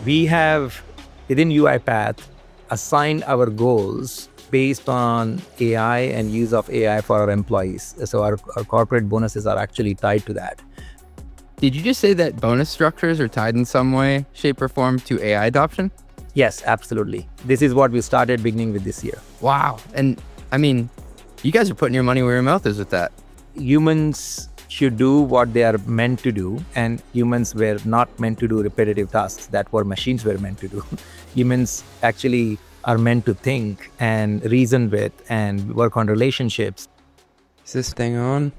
We have, within UiPath, assigned our goals based on AI and use of AI for our employees. So our corporate bonuses are actually tied to that. Did you just say that bonus structures are tied in some way, shape, or form to AI adoption? Yes, absolutely. This is what we started beginning with this year. Wow. And I mean, you guys are putting your money where your mouth is with that. Humans should do what they are meant to do, and humans were not meant to do repetitive tasks that were machines were meant to do. Humans actually are meant to think and reason with and work on relationships. Is this thing on?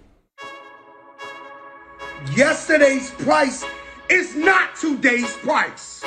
Yesterday's price is not today's price.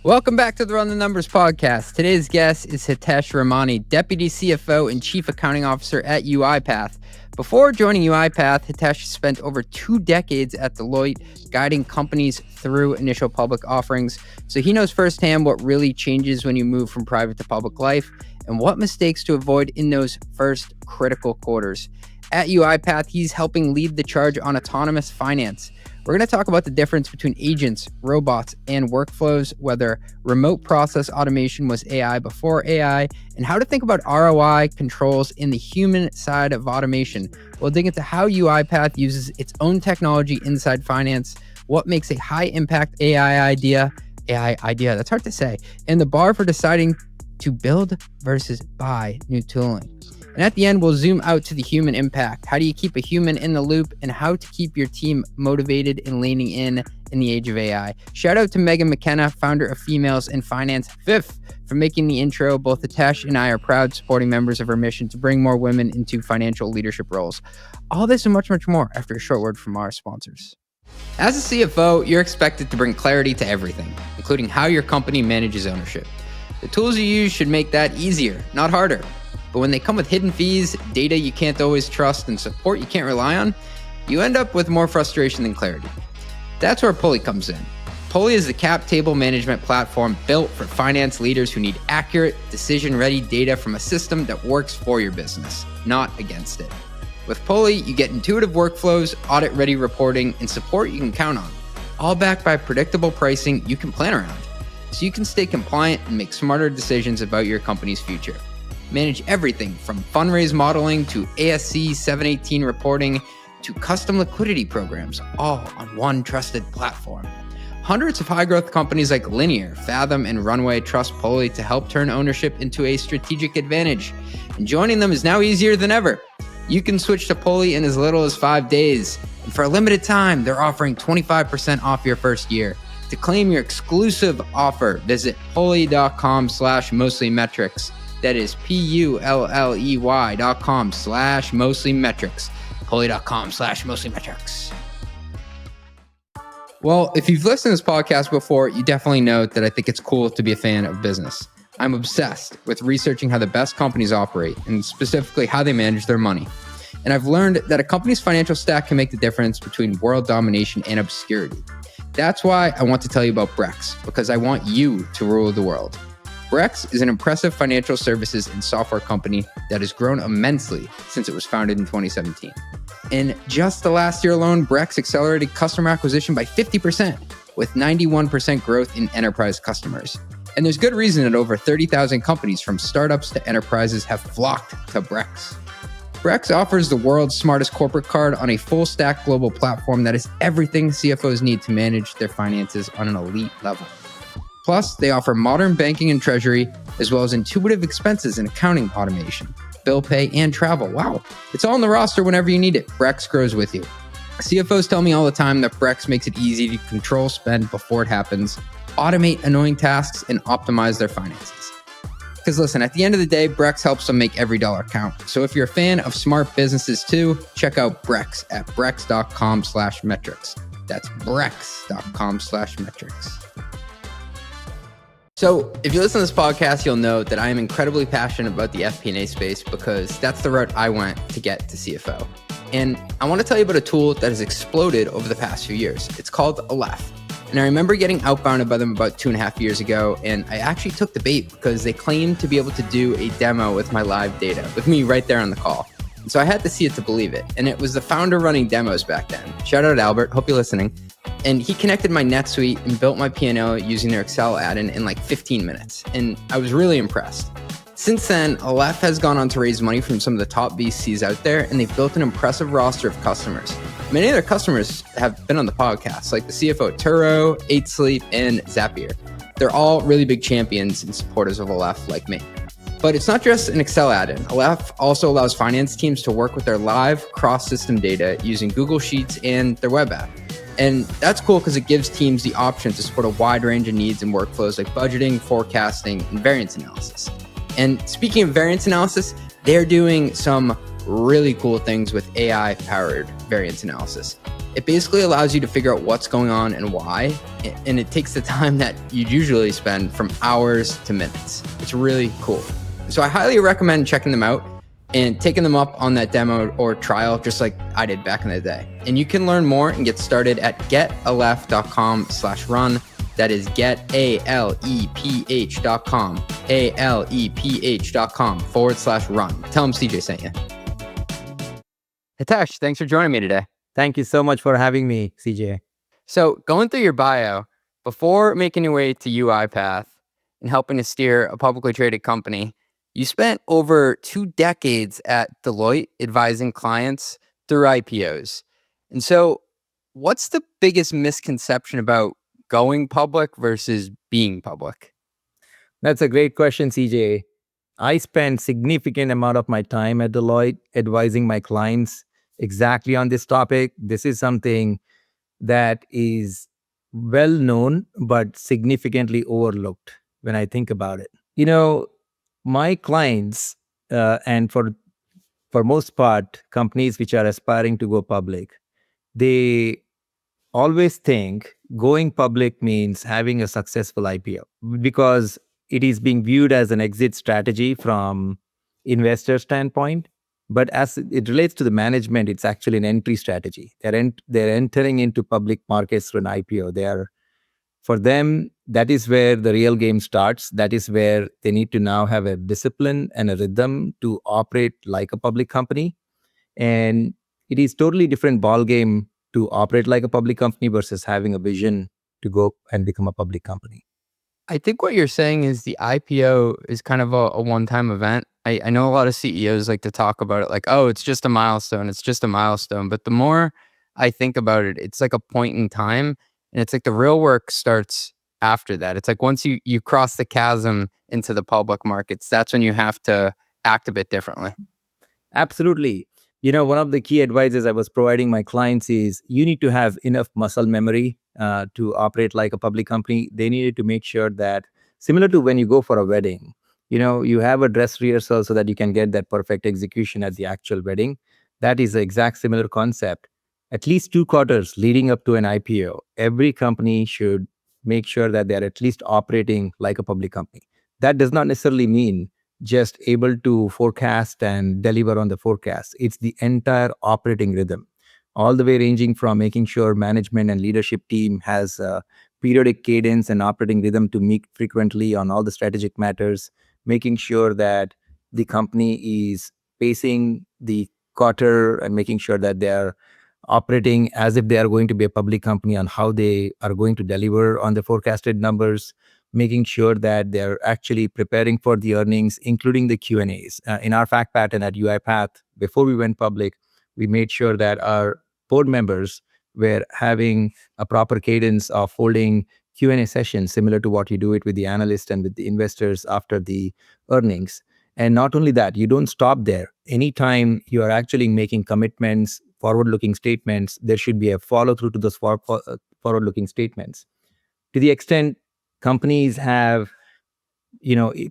Welcome back to the Run the Numbers podcast. Today's guest is Hitesh Ramani, Deputy CFO and Chief Accounting Officer at UiPath. Before joining UiPath, Hitesh spent over 2 decades at Deloitte, guiding companies through initial public offerings. So he knows firsthand what really changes when you move from private to public life and what mistakes to avoid in those first critical quarters. At UiPath, he's helping lead the charge on autonomous finance. We're going to talk about the difference between agents, robots, and workflows, whether remote process automation was AI before AI, and how to think about ROI controls in the human side of automation. We'll dig into how UiPath uses its own technology inside finance, what makes a high-impact AI idea, that's hard to say, and the bar for deciding to build versus buy new tooling. And at the end, we'll zoom out to the human impact. How do you keep a human in the loop, and how to keep your team motivated and leaning in the age of AI. Shout out to Megan McKenna, founder of Females in Finance, FIF, for making the intro. Both Hitesh and I are proud supporting members of our mission to bring more women into financial leadership roles. All this and much, much more after a short word from our sponsors. As a CFO, you're expected to bring clarity to everything, including how your company manages ownership. The tools you use should make that easier, not harder. But when they come with hidden fees, data you can't always trust, and support you can't rely on, you end up with more frustration than clarity. That's where Pulley comes in. Pulley is the cap table management platform built for finance leaders who need accurate, decision-ready data from a system that works for your business, not against it. With Pulley, you get intuitive workflows, audit-ready reporting, and support you can count on, all backed by predictable pricing you can plan around, so you can stay compliant and make smarter decisions about your company's future. Manage everything from fundraise modeling to ASC 718 reporting to custom liquidity programs, all on one trusted platform. Hundreds of high-growth companies like Linear, Fathom, and Runway trust Pulley to help turn ownership into a strategic advantage. And joining them is now easier than ever. You can switch to Pulley in as little as 5 days. And for a limited time, they're offering 25% off your first year. To claim your exclusive offer, visit pulley.com/mostlymetrics. That is pulley.com/mostlymetrics. Pulley.com/mostlymetrics. Well, if you've listened to this podcast before, you definitely know that I think it's cool to be a fan of business. I'm obsessed with researching how the best companies operate and specifically how they manage their money. And I've learned that a company's financial stack can make the difference between world domination and obscurity. That's why I want to tell you about Brex, because I want you to rule the world. Brex is an impressive financial services and software company that has grown immensely since it was founded in 2017. In just the last year alone, Brex accelerated customer acquisition by 50%, with 91% growth in enterprise customers. And there's good reason that over 30,000 companies from startups to enterprises have flocked to Brex. Brex offers the world's smartest corporate card on a full-stack global platform that is everything CFOs need to manage their finances on an elite level. Plus, they offer modern banking and treasury, as well as intuitive expenses and accounting automation, bill pay, and travel. Wow, it's all on the roster whenever you need it. Brex grows with you. CFOs tell me all the time that Brex makes it easy to control spend before it happens, automate annoying tasks, and optimize their finances. Because listen, at the end of the day, Brex helps them make every dollar count. So if you're a fan of smart businesses too, check out Brex at brex.com/metrics. That's brex.com/metrics. So if you listen to this podcast, you'll know that I am incredibly passionate about the FP&A space because that's the route I went to get to CFO. And I want to tell you about a tool that has exploded over the past few years. It's called Aleph. And I remember getting outbounded by them about 2.5 years ago, and I actually took the bait because they claimed to be able to do a demo with my live data, with me right there on the call. So I had to see it to believe it. And it was the founder running demos back then. Shout out Albert, hope you're listening. And he connected my NetSuite and built my P&L using their Excel add-in in like 15 minutes. And I was really impressed. Since then, Aleph has gone on to raise money from some of the top VCs out there, and they've built an impressive roster of customers. Many of their customers have been on the podcast, like the CFO at Turo, 8 Sleep, and Zapier. They're all really big champions and supporters of Aleph like me. But it's not just an Excel add-in. Aleph also allows finance teams to work with their live cross-system data using Google Sheets and their web app. And that's cool because it gives teams the option to support a wide range of needs and workflows like budgeting, forecasting, and variance analysis. And speaking of variance analysis, they're doing some really cool things with AI-powered variance analysis. It basically allows you to figure out what's going on and why, and it takes the time that you'd usually spend from hours to minutes. It's really cool. So I highly recommend checking them out and taking them up on that demo or trial, just like I did back in the day. And you can learn more and get started at getaleph.com/run. That is getaleph.com, aleph.com/run. Tell them CJ sent you. Hitesh, thanks for joining me today. Thank you so much for having me, CJ. So going through your bio, before making your way to UiPath and helping to steer a publicly traded company, you spent over 2 decades at Deloitte advising clients through IPOs. And so what's the biggest misconception about going public versus being public? That's a great question, CJ. I spent significant amount of my time at Deloitte advising my clients exactly on this topic. This is something that is well known but significantly overlooked when I think about it. My clients, and for most part, companies which are aspiring to go public, they always think going public means having a successful IPO because it is being viewed as an exit strategy from investor standpoint. But as it relates to the management, it's actually an entry strategy. They're entering into public markets through an IPO. For them, that is where the real game starts. That is where they need to now have a discipline and a rhythm to operate like a public company. And it is totally different ball game to operate like a public company versus having a vision to go and become a public company. I think what you're saying is the IPO is kind of a one-time event. I know a lot of CEOs like to talk about it like, oh, it's just a milestone. It's just a milestone. But the more I think about it, it's like a point in time. And it's like the real work starts after that. It's like once you cross the chasm into the public markets, that's when you have to act a bit differently. Absolutely. One of the key advices I was providing my clients is you need to have enough muscle memory to operate like a public company. They needed to make sure that, similar to when you go for a wedding, you have a dress rehearsal so that you can get that perfect execution at the actual wedding. That is the exact similar concept. At least 2 quarters leading up to an IPO, every company should make sure that they're at least operating like a public company. That does not necessarily mean just able to forecast and deliver on the forecast. It's the entire operating rhythm, all the way ranging from making sure management and leadership team has a periodic cadence and operating rhythm to meet frequently on all the strategic matters, making sure that the company is pacing the quarter and making sure that they are operating as if they are going to be a public company on how they are going to deliver on the forecasted numbers, making sure that they're actually preparing for the earnings, including the Q&As. In our fact pattern at UiPath, before we went public, we made sure that our board members were having a proper cadence of holding Q&A sessions, similar to what you do it with the analyst and with the investors after the earnings. And not only that, you don't stop there. Anytime you are actually making commitments, forward-looking statements, there should be a follow-through to those forward-looking statements. To the extent companies have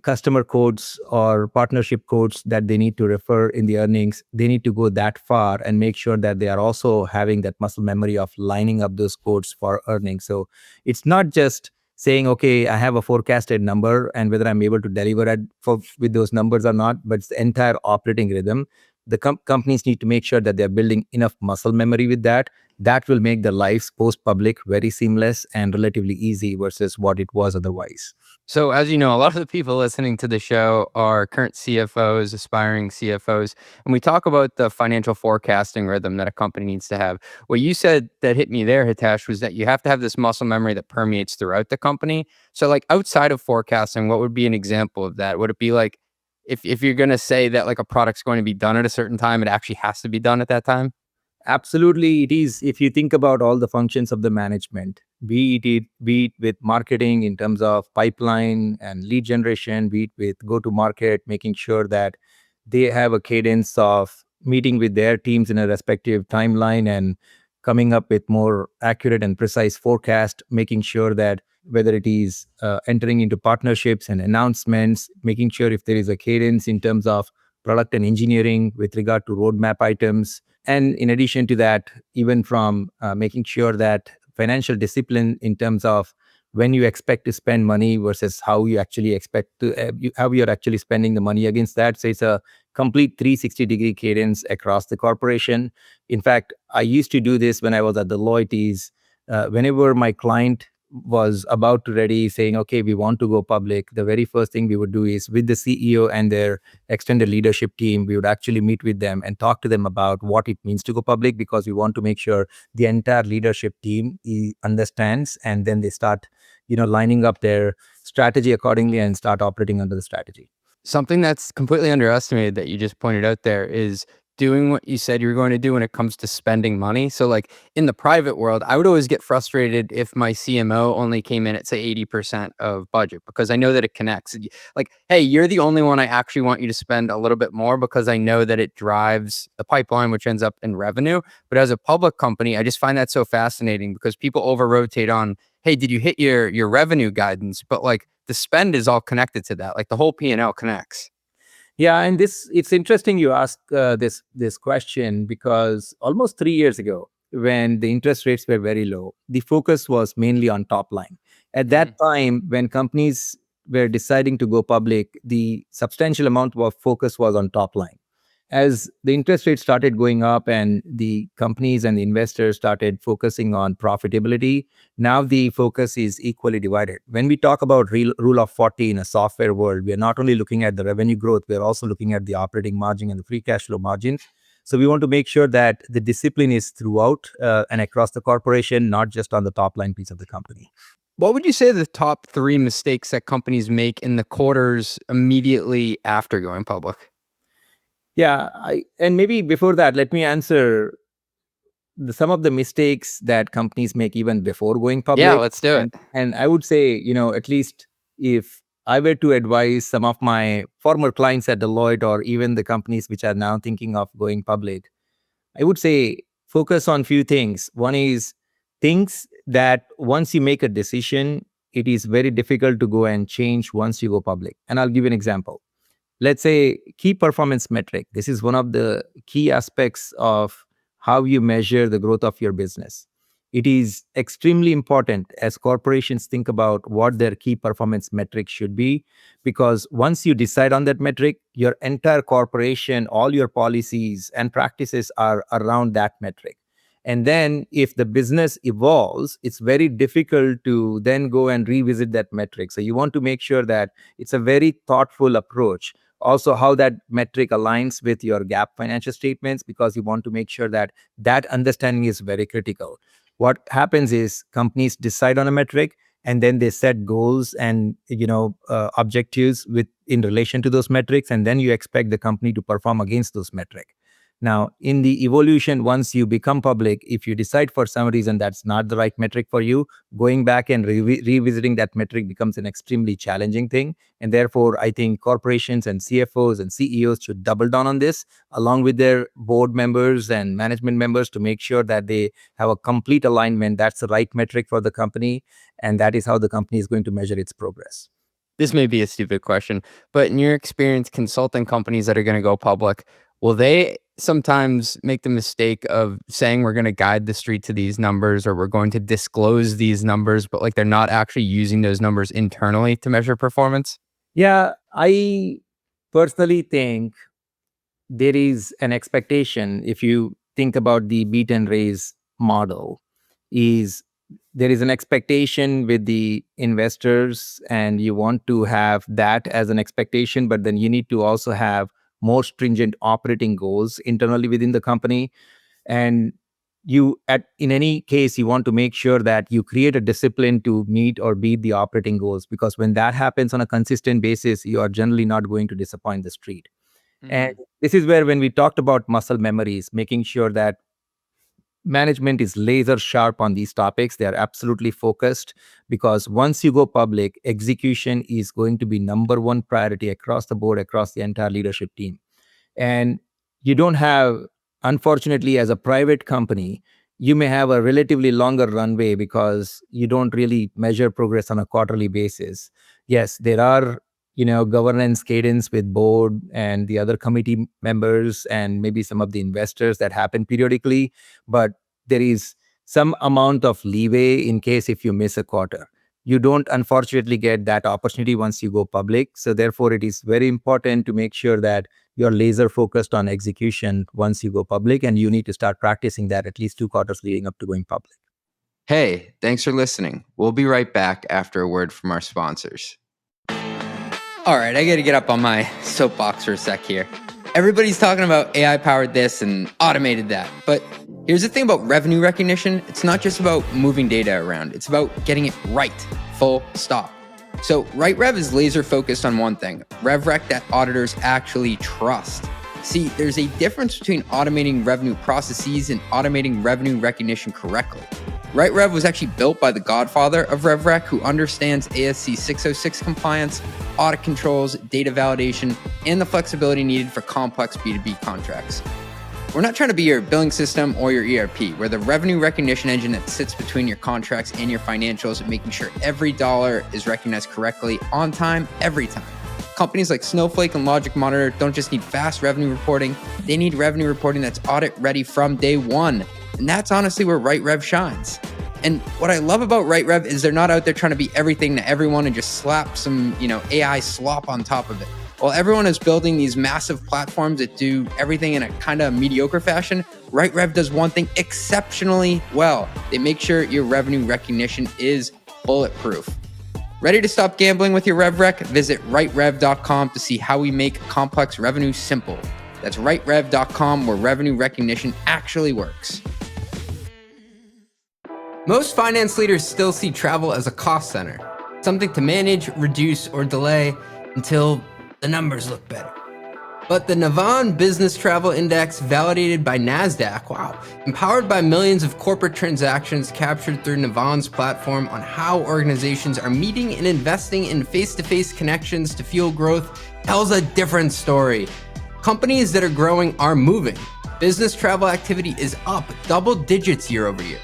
customer codes or partnership codes that they need to refer in the earnings, they need to go that far and make sure that they are also having that muscle memory of lining up those codes for earnings. So it's not just saying, okay, I have a forecasted number and whether I'm able to deliver with those numbers or not, but it's the entire operating rhythm, the companies need to make sure that they're building enough muscle memory with that. That will make their lives post-public very seamless and relatively easy versus what it was otherwise. So, as you know, a lot of the people listening to the show are current CFOs, aspiring CFOs, and we talk about the financial forecasting rhythm that a company needs to have. What you said that hit me there, Hitesh, was that you have to have this muscle memory that permeates throughout the company. So, like outside of forecasting, what would be an example of that? Would it be like if you're going to say that like a product's going to be done at a certain time, it actually has to be done at that time? Absolutely, it is. If you think about all the functions of the management, be it with marketing in terms of pipeline and lead generation, be it with go to market, making sure that they have a cadence of meeting with their teams in a respective timeline and coming up with more accurate and precise forecast, making sure that whether it is entering into partnerships and announcements, making sure if there is a cadence in terms of product and engineering with regard to roadmap items, and in addition to that, even from making sure that financial discipline in terms of when you expect to spend money versus how you actually expect to how you're actually spending the money against that. So it's a complete 360-degree cadence across the corporation. In fact, I used to do this when I was at Deloitte. Is whenever my client was about to ready saying, okay, we want to go public, the very first thing we would do is with the CEO and their extended leadership team, we would actually meet with them and talk to them about what it means to go public, because we want to make sure the entire leadership team understands, and then they start lining up their strategy accordingly and start operating under the strategy. Something that's completely underestimated that you just pointed out there is doing what you said you were going to do when it comes to spending money. So, like in the private world, I would always get frustrated if my CMO only came in at, say, 80% of budget, because I know that it connects. Like, hey, you're the only one I actually want you to spend a little bit more because I know that it drives the pipeline, which ends up in revenue. But as a public company, I just find that so fascinating because people over rotate on, hey, did you hit your revenue guidance? But like the spend is all connected to that. Like the whole P&L connects. Yeah, and it's interesting you ask this question, because almost 3 years ago, when the interest rates were very low, the focus was mainly on top line. At that time, when companies were deciding to go public, the substantial amount of focus was on top line. As the interest rates started going up and the companies and the investors started focusing on profitability, now the focus is equally divided. When we talk about rule of 40 in a software world, we are not only looking at the revenue growth, we're also looking at the operating margin and the free cash flow margin. So we want to make sure that the discipline is throughout and across the corporation, not just on the top line piece of the company. What would you say are the top 3 mistakes that companies make in the quarters immediately after going public? Yeah, and maybe before that, let me answer some of the mistakes that companies make even before going Yeah, public. let's do it. And I would say, at least if I were to advise some of my former clients at Deloitte or even the companies which are now thinking of going public, I would say focus on few things. One is things that once you make a decision, it is very difficult to go and change once you go public. And I'll give you an example. Let's say key performance metric. This is one of the key aspects of how you measure the growth of your business. It is extremely important as corporations think about what their key performance metric should be, because once you decide on that metric, your entire corporation, all your policies and practices are around that metric. And then if the business evolves, it's very difficult to then go and revisit that metric. So you want to make sure that it's a very thoughtful approach. Also, how that metric aligns with your GAAP financial statements, because you want to make sure that that understanding is very critical. What happens is companies decide on a metric and then they set goals and objectives with in relation to those metrics, and then you expect the company to perform against those metrics. Now, in the evolution, once you become public, if you decide for some reason that's not the right metric for you, going back and revisiting that metric becomes an extremely challenging thing. And therefore, I think corporations and CFOs and CEOs should double down on this, along with their board members and management members, to make sure that they have a complete alignment. That's the right metric for the company, and that is how the company is going to measure its progress. This may be a stupid question, but in your experience consulting companies that are going to go public, will they sometimes make the mistake of saying we're going to guide the street to these numbers or we're going to disclose these numbers, but like they're not actually using those numbers internally to measure performance? Yeah, I personally think there is an expectation, if you think about the beat and raise model, is there is an expectation with the investors, and you want to have that as an expectation, but then you need to also have more stringent operating goals internally within the company. And in any case, you want to make sure that you create a discipline to meet or beat the operating goals, because when that happens on a consistent basis, you are generally not going to disappoint the street. And this is where, when we talked about muscle memories, making sure that management is laser sharp on these topics, they are absolutely focused, because once you go public, execution is going to be number one priority across the board, across the entire leadership team. And you don't have, unfortunately, as a private company, you may have a relatively longer runway because you don't really measure progress on a quarterly basis. Yes, there are, governance cadence with board and the other committee members and maybe some of the investors that happen periodically, but there is some amount of leeway in case if you miss a quarter. You don't unfortunately get that opportunity once you go public. So therefore, it is very important to make sure that you're laser focused on execution once you go public, and you need to start practicing that at least 2 quarters leading up to going public. Hey, thanks for listening. We'll be right back after a word from our sponsors. All right, I got to get up on my soapbox for a sec here. Everybody's talking about AI powered this and automated that. But here's the thing about revenue recognition. It's not just about moving data around. It's about getting it right, full stop. So RightRev is laser focused on one thing, RevRec that auditors actually trust. See, there's a difference between automating revenue processes and automating revenue recognition correctly. RightRev was actually built by the godfather of RevRec, who understands ASC 606 compliance, audit controls, data validation, and the flexibility needed for complex B2B contracts. We're not trying to be your billing system or your ERP. We're the revenue recognition engine that sits between your contracts and your financials and making sure every dollar is recognized correctly, on time, every time. Companies like Snowflake and Logic Monitor don't just need fast revenue reporting, they need revenue reporting that's audit ready from day one. And that's honestly where RightRev shines. And what I love about RightRev is they're not out there trying to be everything to everyone and just slap some, AI slop on top of it. While everyone is building these massive platforms that do everything in a kind of mediocre fashion, RightRev does one thing exceptionally well. They make sure your revenue recognition is bulletproof. Ready to stop gambling with your RevRec? Visit RightRev.com to see how we make complex revenue simple. That's RightRev.com, where revenue recognition actually works. Most finance leaders still see travel as a cost center, something to manage, reduce, or delay until the numbers look better. But the Navan Business Travel Index, validated by NASDAQ, empowered by millions of corporate transactions captured through Navan's platform on how organizations are meeting and investing in face-to-face connections to fuel growth, tells a different story. Companies that are growing are moving. Business travel activity is up double digits year over year.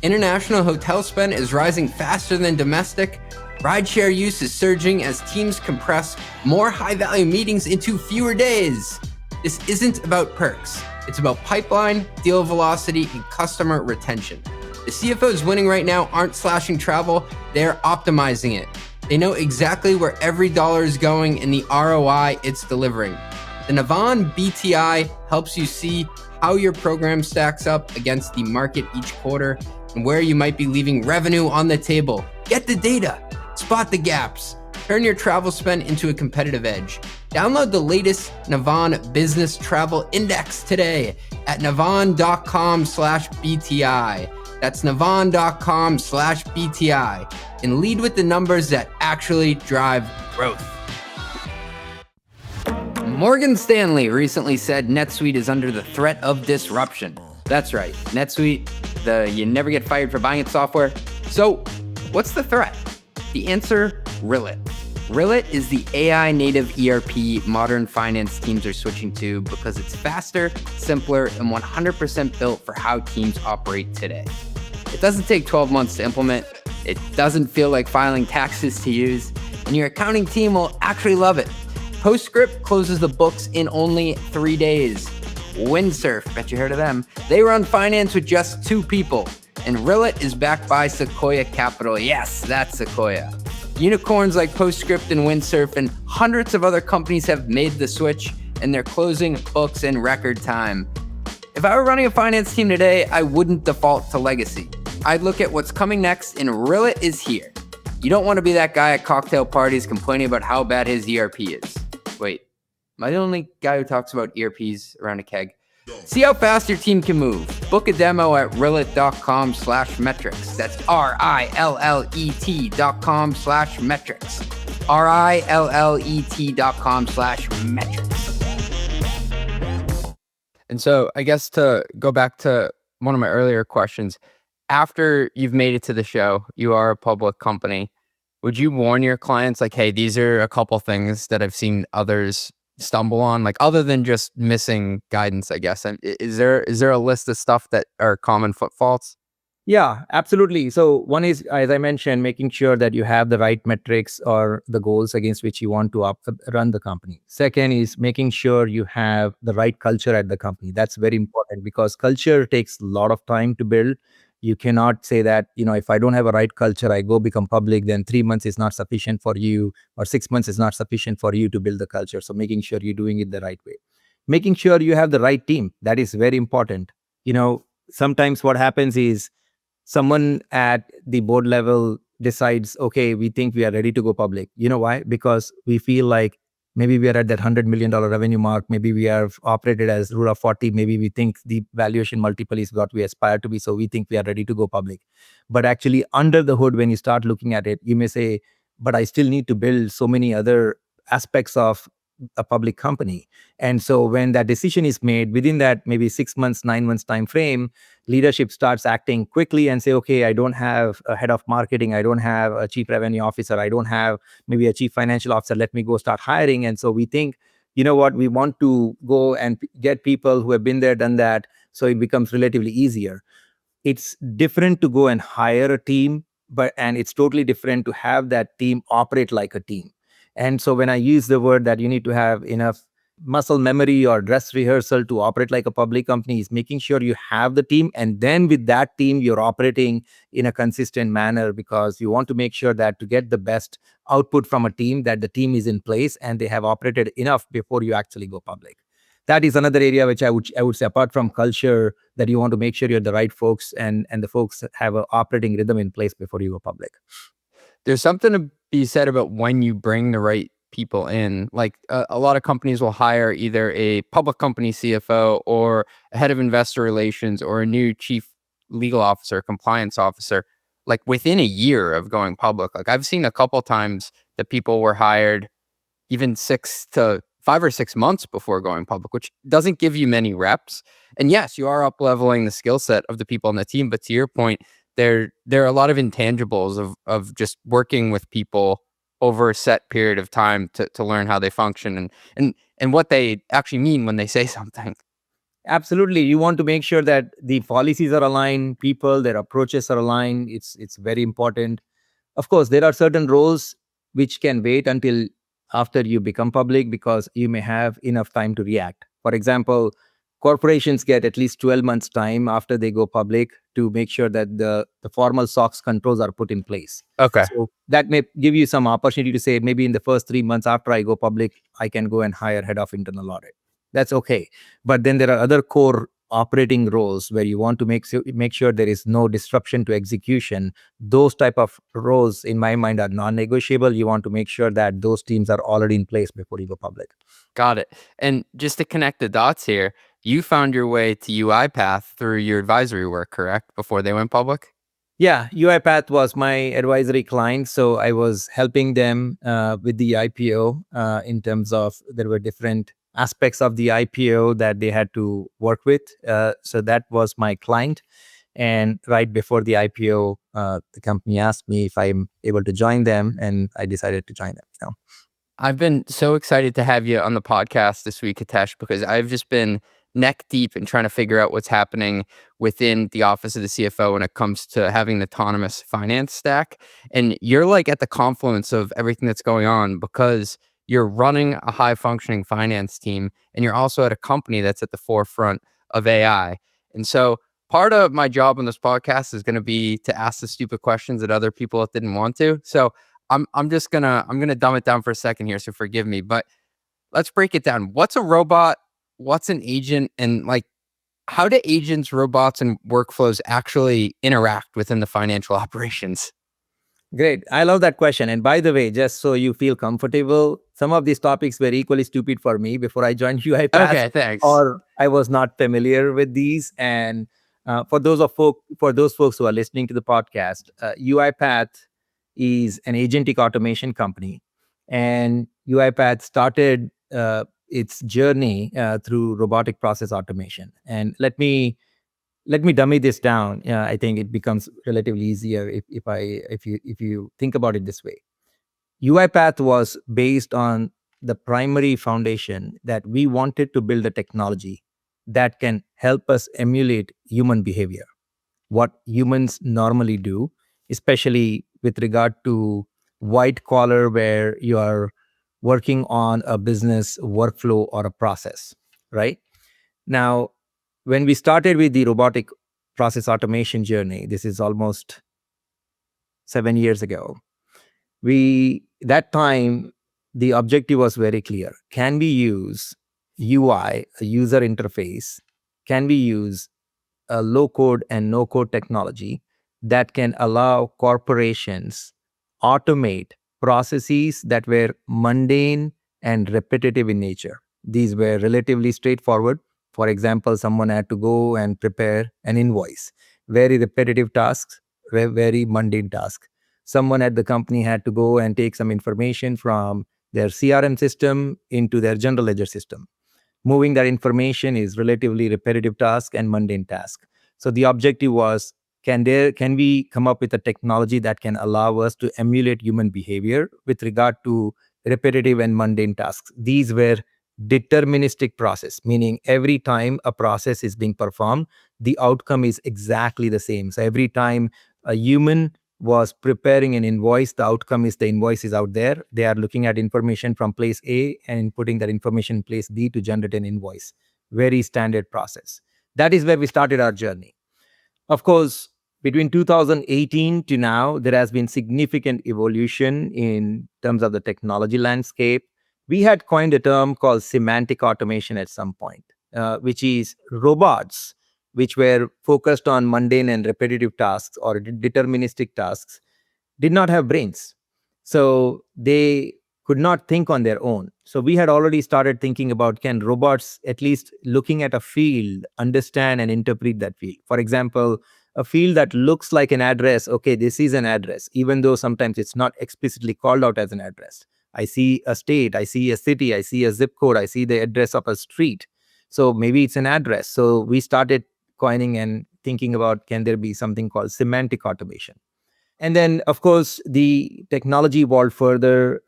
International hotel spend is rising faster than domestic. Rideshare use is surging as teams compress more high-value meetings into fewer days. This isn't about perks. It's about pipeline, deal velocity, and customer retention. The CFOs winning right now aren't slashing travel, they're optimizing it. They know exactly where every dollar is going and the ROI it's delivering. The Navan BTI helps you see how your program stacks up against the market each quarter and where you might be leaving revenue on the table. Get the data, spot the gaps, turn your travel spend into a competitive edge. Download the latest Navan Business Travel Index today at navan.com/BTI. That's navan.com/BTI, and lead with the numbers that actually drive growth. Morgan Stanley recently said NetSuite is under the threat of disruption. That's right, NetSuite, the you never get fired for buying it software. So what's the threat? The answer, Rillet. Rillet is the AI native ERP modern finance teams are switching to because it's faster, simpler, and 100% built for how teams operate today. It doesn't take 12 months to implement. It doesn't feel like filing taxes to use, and your accounting team will actually love it. PostScript closes the books in only 3 days. Windsurf, bet you heard of them. They run finance with just 2 people. And Rillet is backed by Sequoia Capital. Yes, that's Sequoia. Unicorns like PostScript and Windsurf and hundreds of other companies have made the switch, and they're closing books in record time. If I were running a finance team today, I wouldn't default to legacy. I'd look at what's coming next, and Rillet is here. You don't want to be that guy at cocktail parties complaining about how bad his ERP is. Wait, am I the only guy who talks about ERPs around a keg? See how fast your team can move. Book a demo at rillet.com/metrics. That's RILLET.com/metrics. RILLET.com/metrics. And so I guess to go back to one of my earlier questions, after you've made it to the show, you are a public company. Would you warn your clients like, hey, these are a couple things that I've seen others stumble on, like other than just missing guidance, I guess? And is there a list of stuff that are common faults? Yeah, absolutely. So one is, as I mentioned, making sure that you have the right metrics or the goals against which you want to run the company. Second is making sure you have the right culture at the company. That's very important because culture takes a lot of time to build. You cannot say that, if I don't have a right culture, I go become public, then 3 months is not sufficient for you, or 6 months is not sufficient for you to build the culture. So making sure you're doing it the right way. Making sure you have the right team. That is very important. Sometimes what happens is, someone at the board level decides, okay, we think we are ready to go public. You know why? Because we feel like maybe we are at that $100 million revenue mark. Maybe we have operated as rule of 40. Maybe we think the valuation multiple is what we aspire to be. So we think we are ready to go public. But actually under the hood, when you start looking at it, you may say, but I still need to build so many other aspects of a public company. And so when that decision is made, within that maybe 6 months, 9 months time frame, leadership starts acting quickly and say, okay, I don't have a head of marketing, I don't have a chief revenue officer, I don't have maybe a chief financial officer, let me go start hiring. And so we think, you know what, we want to go and get people who have been there, done that, so it becomes relatively easier. It's different to go and hire a team, and it's totally different to have that team operate like a team. And so when I use the word that you need to have enough muscle memory or dress rehearsal to operate like a public company, is making sure you have the team, and then with that team you're operating in a consistent manner, because you want to make sure that to get the best output from a team, that the team is in place and they have operated enough before you actually go public. That is another area which I would say, apart from culture, that you want to make sure you're the right folks and the folks have an operating rhythm in place before you go public. There's something to be said about when you bring the right people in. Like a lot of companies will hire either a public company CFO or a head of investor relations or a new chief legal officer, compliance officer, like within a year of going public. Like I've seen a couple times that people were hired even 6 to 5 or 6 months before going public, which doesn't give you many reps. And yes, you are up leveling the skill set of the people on the team. But to your point, there are a lot of intangibles of just working with people over a set period of time to learn how they function and what they actually mean when they say something. Absolutely. You want to make sure that the policies are aligned, people, their approaches are aligned. It's very important. Of course, there are certain roles which can wait until after you become public, because you may have enough time to react. For example, corporations get at least 12 months time after they go public to make sure that the formal SOX controls are put in place. Okay. So that may give you some opportunity to say, maybe in the first 3 months after I go public, I can go and hire head of internal audit. That's okay. But then there are other core operating roles where you want to make sure there is no disruption to execution. Those type of roles, in my mind, are non-negotiable. You want to make sure that those teams are already in place before you go public. Got it. And just to connect the dots here, you found your way to UiPath through your advisory work, correct? Before they went public? Yeah, UiPath was my advisory client. So I was helping them with the IPO in terms of, there were different aspects of the IPO that they had to work with. So that was my client. And right before the IPO, the company asked me if I'm able to join them, and I decided to join them. So I've been so excited to have you on the podcast this week, Hitesh, because I've just been neck deep in trying to figure out what's happening within the office of the CFO when it comes to having an autonomous finance stack. And you're like at the confluence of everything that's going on, because you're running a high functioning finance team and you're also at a company that's at the forefront of AI. And so part of my job on this podcast is going to be to ask the stupid questions that other people didn't want to. So I'm gonna dumb it down for a second here, so forgive me. But let's break it down. What's a robot? What's an agent? And like, how do agents, robots, and workflows actually interact within the financial operations? Great. I love that question. And by the way, just so you feel comfortable, some of these topics were equally stupid for me before I joined UiPath, Okay, thanks. or I was not familiar with these. And for those folks who are listening to the podcast, UiPath is an agentic automation company, and UiPath started its journey through robotic process automation. And let me dummy this down. I think it becomes relatively easier if you think about it this way. UiPath was based on the primary foundation that we wanted to build a technology that can help us emulate human behavior, what humans normally do, especially with regard to white collar, where you are working on a business workflow or a process, right? Now, when we started with the robotic process automation journey, this is almost 7 years ago. That time, the objective was very clear. Can we use UI, a user interface? Can we use a low code and no code technology that can allow corporations automate processes that were mundane and repetitive in nature? These were relatively straightforward. For example, someone had to go and prepare an invoice, very repetitive tasks, very mundane task. Someone at the company had to go and take some information from their CRM system into their general ledger system. Moving that information is relatively repetitive task and mundane task. So the objective was, can we come up with a technology that can allow us to emulate human behavior with regard to repetitive and mundane tasks? These were deterministic process, meaning every time a process is being performed, the outcome is exactly the same. So every time a human was preparing an invoice, the outcome is the invoice is out there. They are looking at information from place A and putting that information in place B to generate an invoice. Very standard process. That is where we started our journey. Of course, between 2018 to now, there has been significant evolution in terms of the technology landscape. We had coined a term called semantic automation at some point, which is robots which were focused on mundane and repetitive tasks or deterministic tasks did not have brains. So they could not think on their own. So we had already started thinking about, can robots, at least looking at a field, understand and interpret that field? For example, a field that looks like an address, okay, this is an address, even though sometimes it's not explicitly called out as an address. I see a state, I see a city, I see a zip code, I see the address of a street. So maybe it's an address. So we started coining and thinking about, can there be something called semantic automation? And then, of course, the technology evolved further.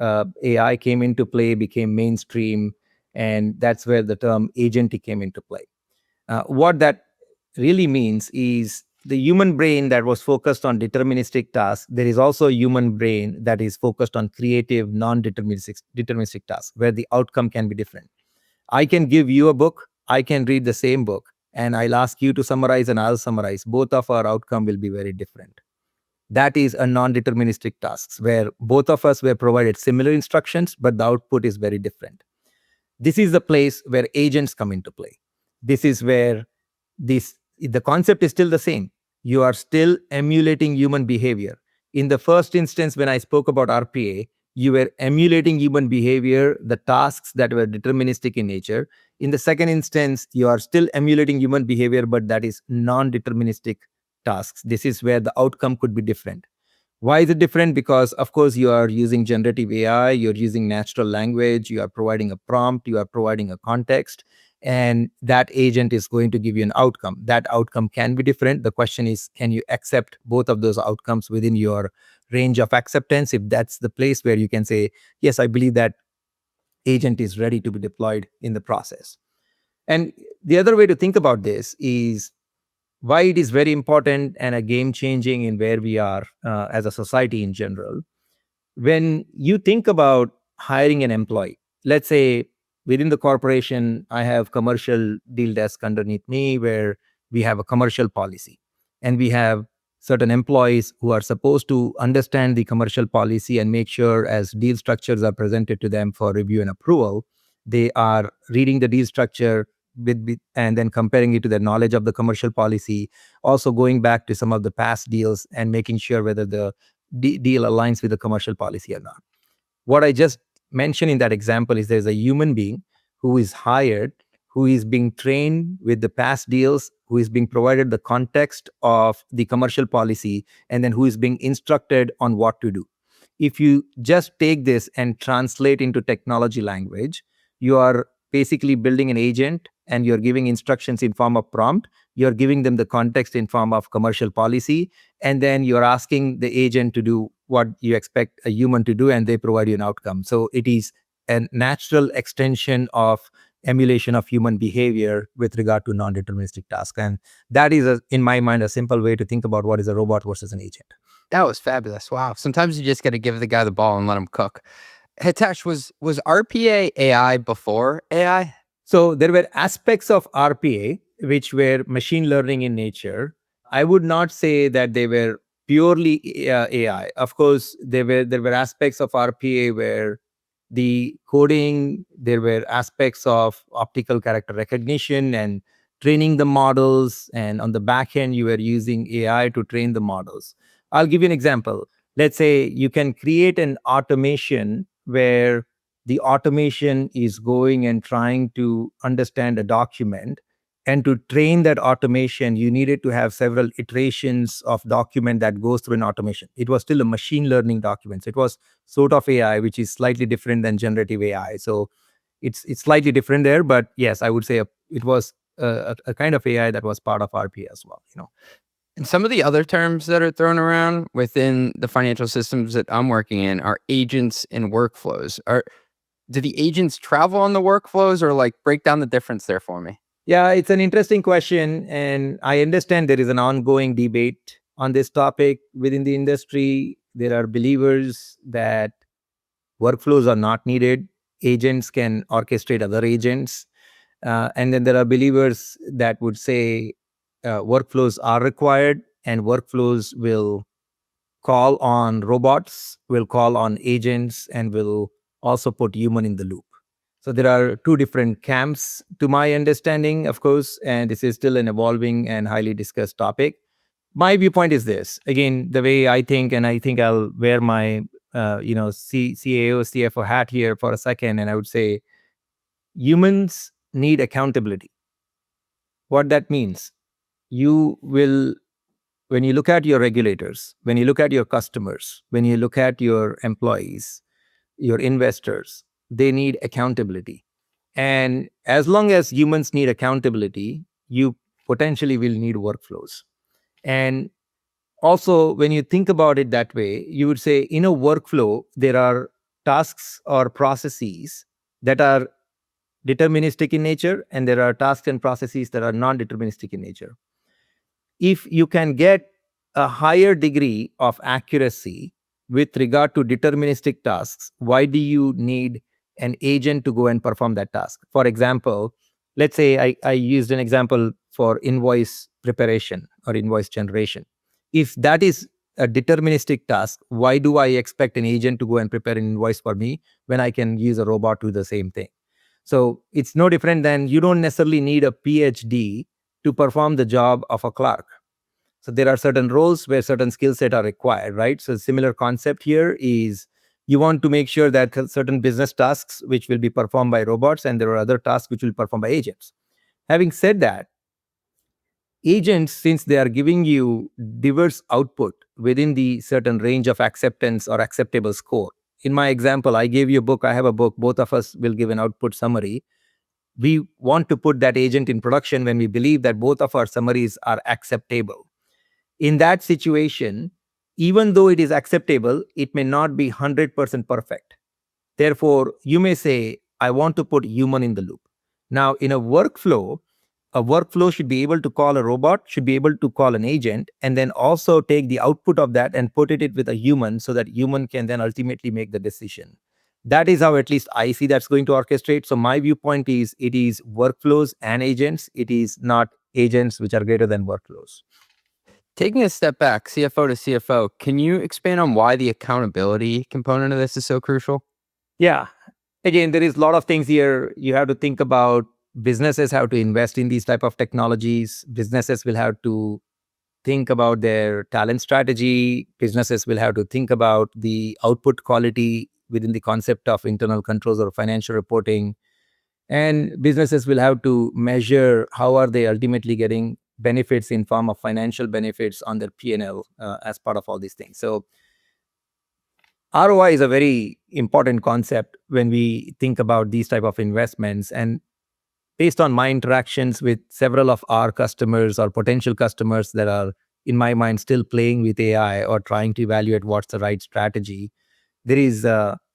AI came into play, became mainstream, and that's where the term agentic came into play. What that really means is the human brain that was focused on deterministic tasks, there is also a human brain that is focused on creative, non-deterministic tasks, where the outcome can be different. I can give you a book, I can read the same book, and I'll ask you to summarize and I'll summarize. Both of our outcome will be very different. That is a non-deterministic tasks where both of us were provided similar instructions, but the output is very different. This is the place where agents come into play. This is where the concept is still the same. You are still emulating human behavior. In the first instance, when I spoke about RPA, you were emulating human behavior, the tasks that were deterministic in nature. In the second instance, you are still emulating human behavior, but that is non-deterministic tasks. This is where the outcome could be different. Why is it different? Because, of course, you are using generative AI, you're using natural language, you are providing a prompt, you are providing a context, and that agent is going to give you an outcome. That outcome can be different. The question is, can you accept both of those outcomes within your range of acceptance? If that's the place where you can say, yes, I believe that agent is ready to be deployed in the process. And the other way to think about this is why it is very important and a game changing in where we are as a society in general. When you think about hiring an employee, let's say within the corporation, I have commercial deal desk underneath me where we have a commercial policy and we have certain employees who are supposed to understand the commercial policy and make sure as deal structures are presented to them for review and approval, They are reading the deal structure and then comparing it to their knowledge of the commercial policy, also going back to some of the past deals and making sure whether the deal aligns with the commercial policy or not. What I just mentioned in that example is there's a human being who is hired, who is being trained with the past deals, who is being provided the context of the commercial policy, and then who is being instructed on what to do. If you just take this and translate into technology language, you are basically building an agent and you're giving instructions in form of prompt. You're giving them the context in form of commercial policy, and then you're asking the agent to do what you expect a human to do, and they provide you an outcome. So it is a natural extension of emulation of human behavior with regard to non-deterministic tasks. And that is, in my mind, a simple way to think about what is a robot versus an agent. That was fabulous. Wow. Sometimes you just got to give the guy the ball and let him cook. Hitesh, was RPA AI before AI? So there were aspects of RPA which were machine learning in nature. I would not say that they were purely AI. Of course, there were aspects of RPA where the coding, there were aspects of optical character recognition and training the models. And on the back end, you were using AI to train the models. I'll give you an example. Let's say you can create an automation where the automation is going and trying to understand a document. And to train that automation, you needed to have several iterations of document that goes through an automation. It was still a machine learning document. So it was sort of AI, which is slightly different than generative AI. So it's slightly different there. But yes, I would say it was a kind of AI that was part of RPA as well. And some of the other terms that are thrown around within the financial systems that I'm working in are agents and workflows. Do the agents travel on the workflows, or like break down the difference there for me? Yeah, it's an interesting question. And I understand there is an ongoing debate on this topic within the industry. There are believers that workflows are not needed. Agents can orchestrate other agents. And then there are believers that would say workflows are required, and workflows will call on robots, will call on agents, and will also put human in the loop. So there are two different camps to my understanding, of course, and this is still an evolving and highly discussed topic. My viewpoint is this. Again, the way I think, and I think I'll wear my CAO, CFO hat here for a second, and I would say humans need accountability. What that means, you will, when you look at your regulators, when you look at your customers, when you look at your employees, your investors, they need accountability. And as long as humans need accountability, you potentially will need workflows. And also, when you think about it that way, you would say in a workflow, there are tasks or processes that are deterministic in nature, and there are tasks and processes that are non-deterministic in nature. If you can get a higher degree of accuracy with regard to deterministic tasks, why do you need an agent to go and perform that task? For example, let's say I used an example for invoice preparation or invoice generation. If that is a deterministic task, why do I expect an agent to go and prepare an invoice for me when I can use a robot to do the same thing? So it's no different than you don't necessarily need a PhD to perform the job of a clerk. So there are certain roles where certain skill set are required, right? So similar concept here is you want to make sure that certain business tasks which will be performed by robots, and there are other tasks which will be performed by agents. Having said that, agents, since they are giving you diverse output within the certain range of acceptance or acceptable score. In my example, I gave you a book, I have a book, both of us will give an output summary. We want to put that agent in production when we believe that both of our summaries are acceptable. In that situation, even though it is acceptable, it may not be 100% perfect. Therefore, you may say, I want to put human in the loop. Now, in a workflow should be able to call a robot, should be able to call an agent, and then also take the output of that and put it with a human so that human can then ultimately make the decision. That is how at least I see that's going to orchestrate. So my viewpoint is it is workflows and agents. It is not agents which are greater than workflows. Taking a step back, CFO to CFO, can you expand on why the accountability component of this is so crucial? Yeah. Again, there is a lot of things here you have to think about. Businesses have to invest in these type of technologies. Businesses will have to think about their talent strategy. Businesses will have to think about the output quality within the concept of internal controls or financial reporting. And businesses will have to measure how are they ultimately getting benefits in form of financial benefits on their P&L as part of all these things. So ROI is a very important concept when we think about these type of investments. And based on my interactions with several of our customers or potential customers that are, in my mind, still playing with AI or trying to evaluate what's the right strategy, there is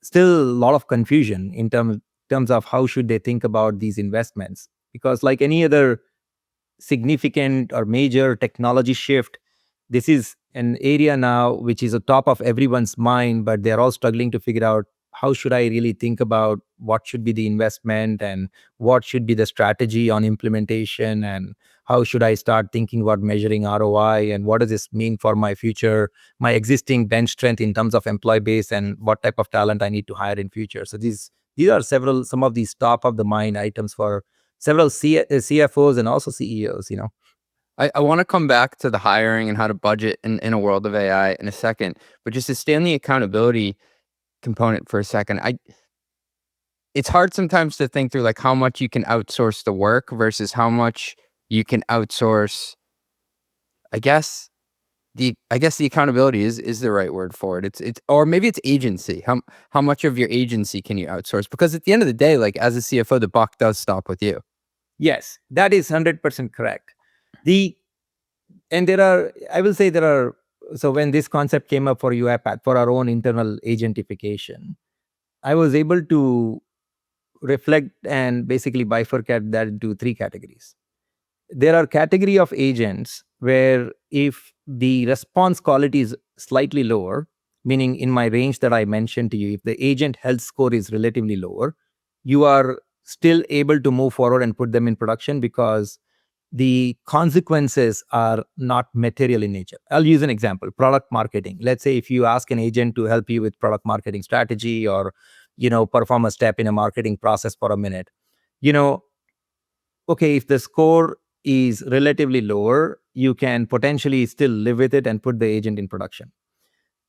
still a lot of confusion in terms of how should they think about these investments. Because like any other significant or major technology shift, this is an area now which is a top of everyone's mind, but they're all struggling to figure out how should I really think about what should be the investment and what should be the strategy on implementation, and how should I start thinking about measuring ROI, and what does this mean for my future, my existing bench strength in terms of employee base, and what type of talent I need to hire in future. So these are some of these top of the mind items for several CFOs and also CEOs. I want to come back to the hiring and how to budget in a world of AI in a second, but just to stay on the accountability component for a second, it's hard sometimes to think through like how much you can outsource the work versus how much you can outsource. I guess the accountability is the right word for it. It's or maybe it's agency. How much of your agency can you outsource? Because at the end of the day, like as a CFO, the buck does stop with you. Yes, that is 100% correct. I will say so when this concept came up for UiPath, for our own internal agentification, I was able to reflect and basically bifurcate that into three categories. There are category of agents where if the response quality is slightly lower, meaning in my range that I mentioned to you, if the agent health score is relatively lower, you are still able to move forward and put them in production because the consequences are not material in nature. I'll use an example, product marketing. Let's say if you ask an agent to help you with product marketing strategy, or perform a step in a marketing process for a minute. you know okay, if the score is relatively lower, you can potentially still live with it and put the agent in production.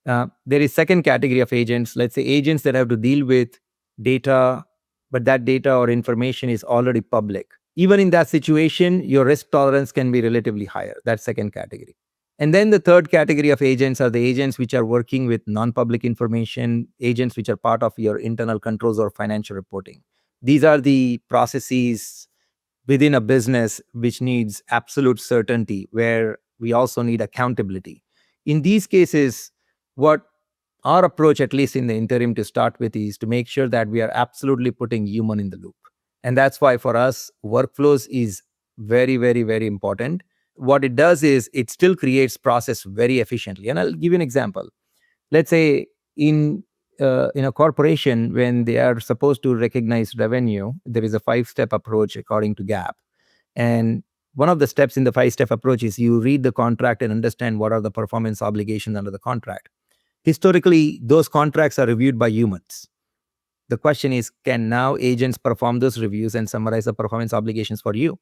There is second category of agents, let's say agents that have to deal with data, but that data or information is already public. Even in that situation, your risk tolerance can be relatively higher. That's second category. And then the third category of agents are the agents which are working with non-public information, agents which are part of your internal controls or financial reporting. These are the processes within a business which needs absolute certainty, where we also need accountability. In these cases, what our approach, at least in the interim to start with, is to make sure that we are absolutely putting human in the loop. And that's why for us, workflows is very, very, very important. What it does is it still creates process very efficiently. And I'll give you an example. Let's say in a corporation, when they are supposed to recognize revenue, there is a 5-step approach according to GAAP. And one of the steps in the 5-step approach is you read the contract and understand what are the performance obligations under the contract. Historically, those contracts are reviewed by humans. The question is, can now agents perform those reviews and summarize the performance obligations for you?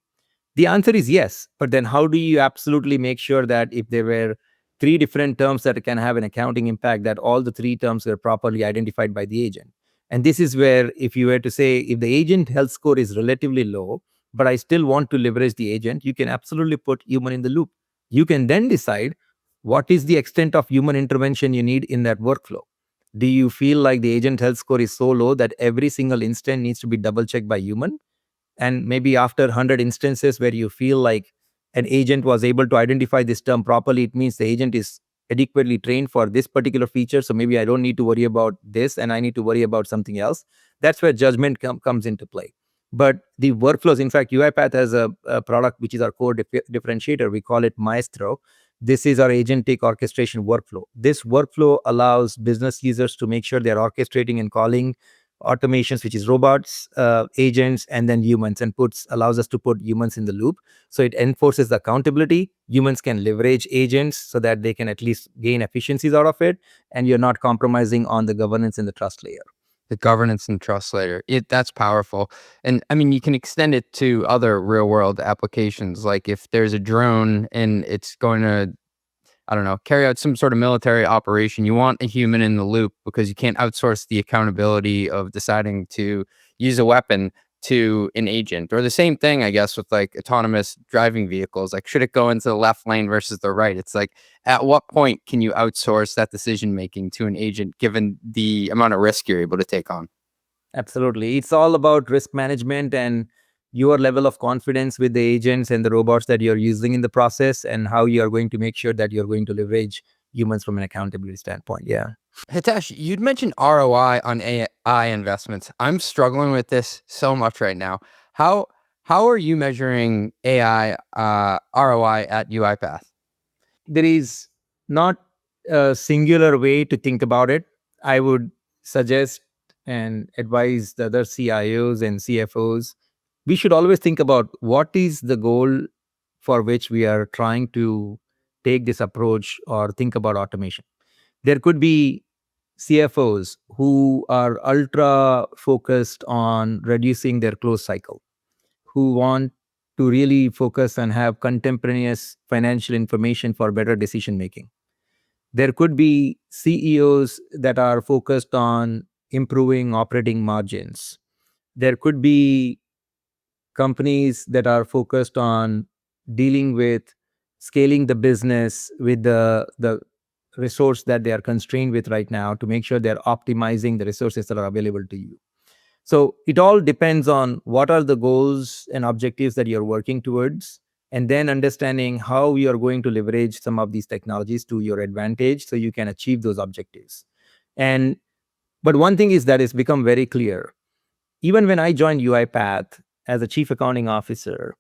The answer is yes. But then how do you absolutely make sure that if there were 3 different terms that can have an accounting impact, that all the 3 terms were properly identified by the agent? And this is where, if you were to say, if the agent health score is relatively low, but I still want to leverage the agent, you can absolutely put human in the loop. You can then decide what is the extent of human intervention you need in that workflow. Do you feel like the agent health score is so low that every single instant needs to be double checked by human? And maybe after 100 instances where you feel like an agent was able to identify this term properly, it means the agent is adequately trained for this particular feature. So maybe I don't need to worry about this and I need to worry about something else. That's where judgment comes into play. But the workflows, in fact, UiPath has a product which is our core differentiator. We call it Maestro. This is our agentic orchestration workflow. This workflow allows business users to make sure they're orchestrating and calling automations, which is robots, agents, and then humans, and allows us to put humans in the loop. So it enforces the accountability. Humans can leverage agents so that they can at least gain efficiencies out of it, and you're not compromising on the governance and the trust layer. The governance and trust layer. That's powerful. And I mean, you can extend it to other real world applications. Like if there's a drone and it's going to, I don't know, carry out some sort of military operation, you want a human in the loop because you can't outsource the accountability of deciding to use a weapon to an agent. Or the same thing, I guess, with like autonomous driving vehicles. Like, should it go into the left lane versus the right? It's like, at what point can you outsource that decision making to an agent given the amount of risk you're able to take on? Absolutely. It's all about risk management and your level of confidence with the agents and the robots that you're using in the process, and how you are going to make sure that you're going to leverage humans from an accountability standpoint. Yeah. Hitesh, you'd mentioned ROI on AI investments. I'm struggling with this so much right now. How how are you measuring AI ROI at UiPath? There is not a singular way to think about it. I would suggest and advise the other CIOs and CFOs, we should always think about what is the goal for which we are trying to take this approach or think about automation. There could be CFOs who are ultra focused on reducing their close cycle, who want to really focus and have contemporaneous financial information for better decision making. There could be CEOs that are focused on improving operating margins. There could be companies that are focused on dealing with scaling the business with the resource that they are constrained with right now, to make sure they're optimizing the resources that are available to you. So it all depends on what are the goals and objectives that you're working towards, and then understanding how you are going to leverage some of these technologies to your advantage so you can achieve those objectives. And but one thing is that it's become very clear. Even when I joined UiPath as a chief accounting officer,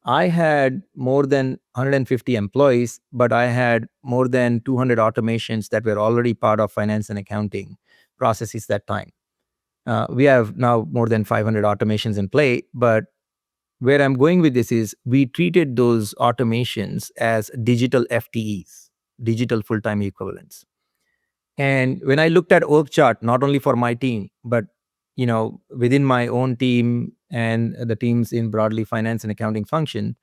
I had more than 150 employees, but I had more than 200 automations that were already part of finance and accounting processes that time. We have now more than 500 automations in play, but where I'm going with this is we treated those automations as digital FTEs, digital full-time equivalents. And when I looked at org chart, not only for my team, but within my own team and the teams in broadly finance and accounting function,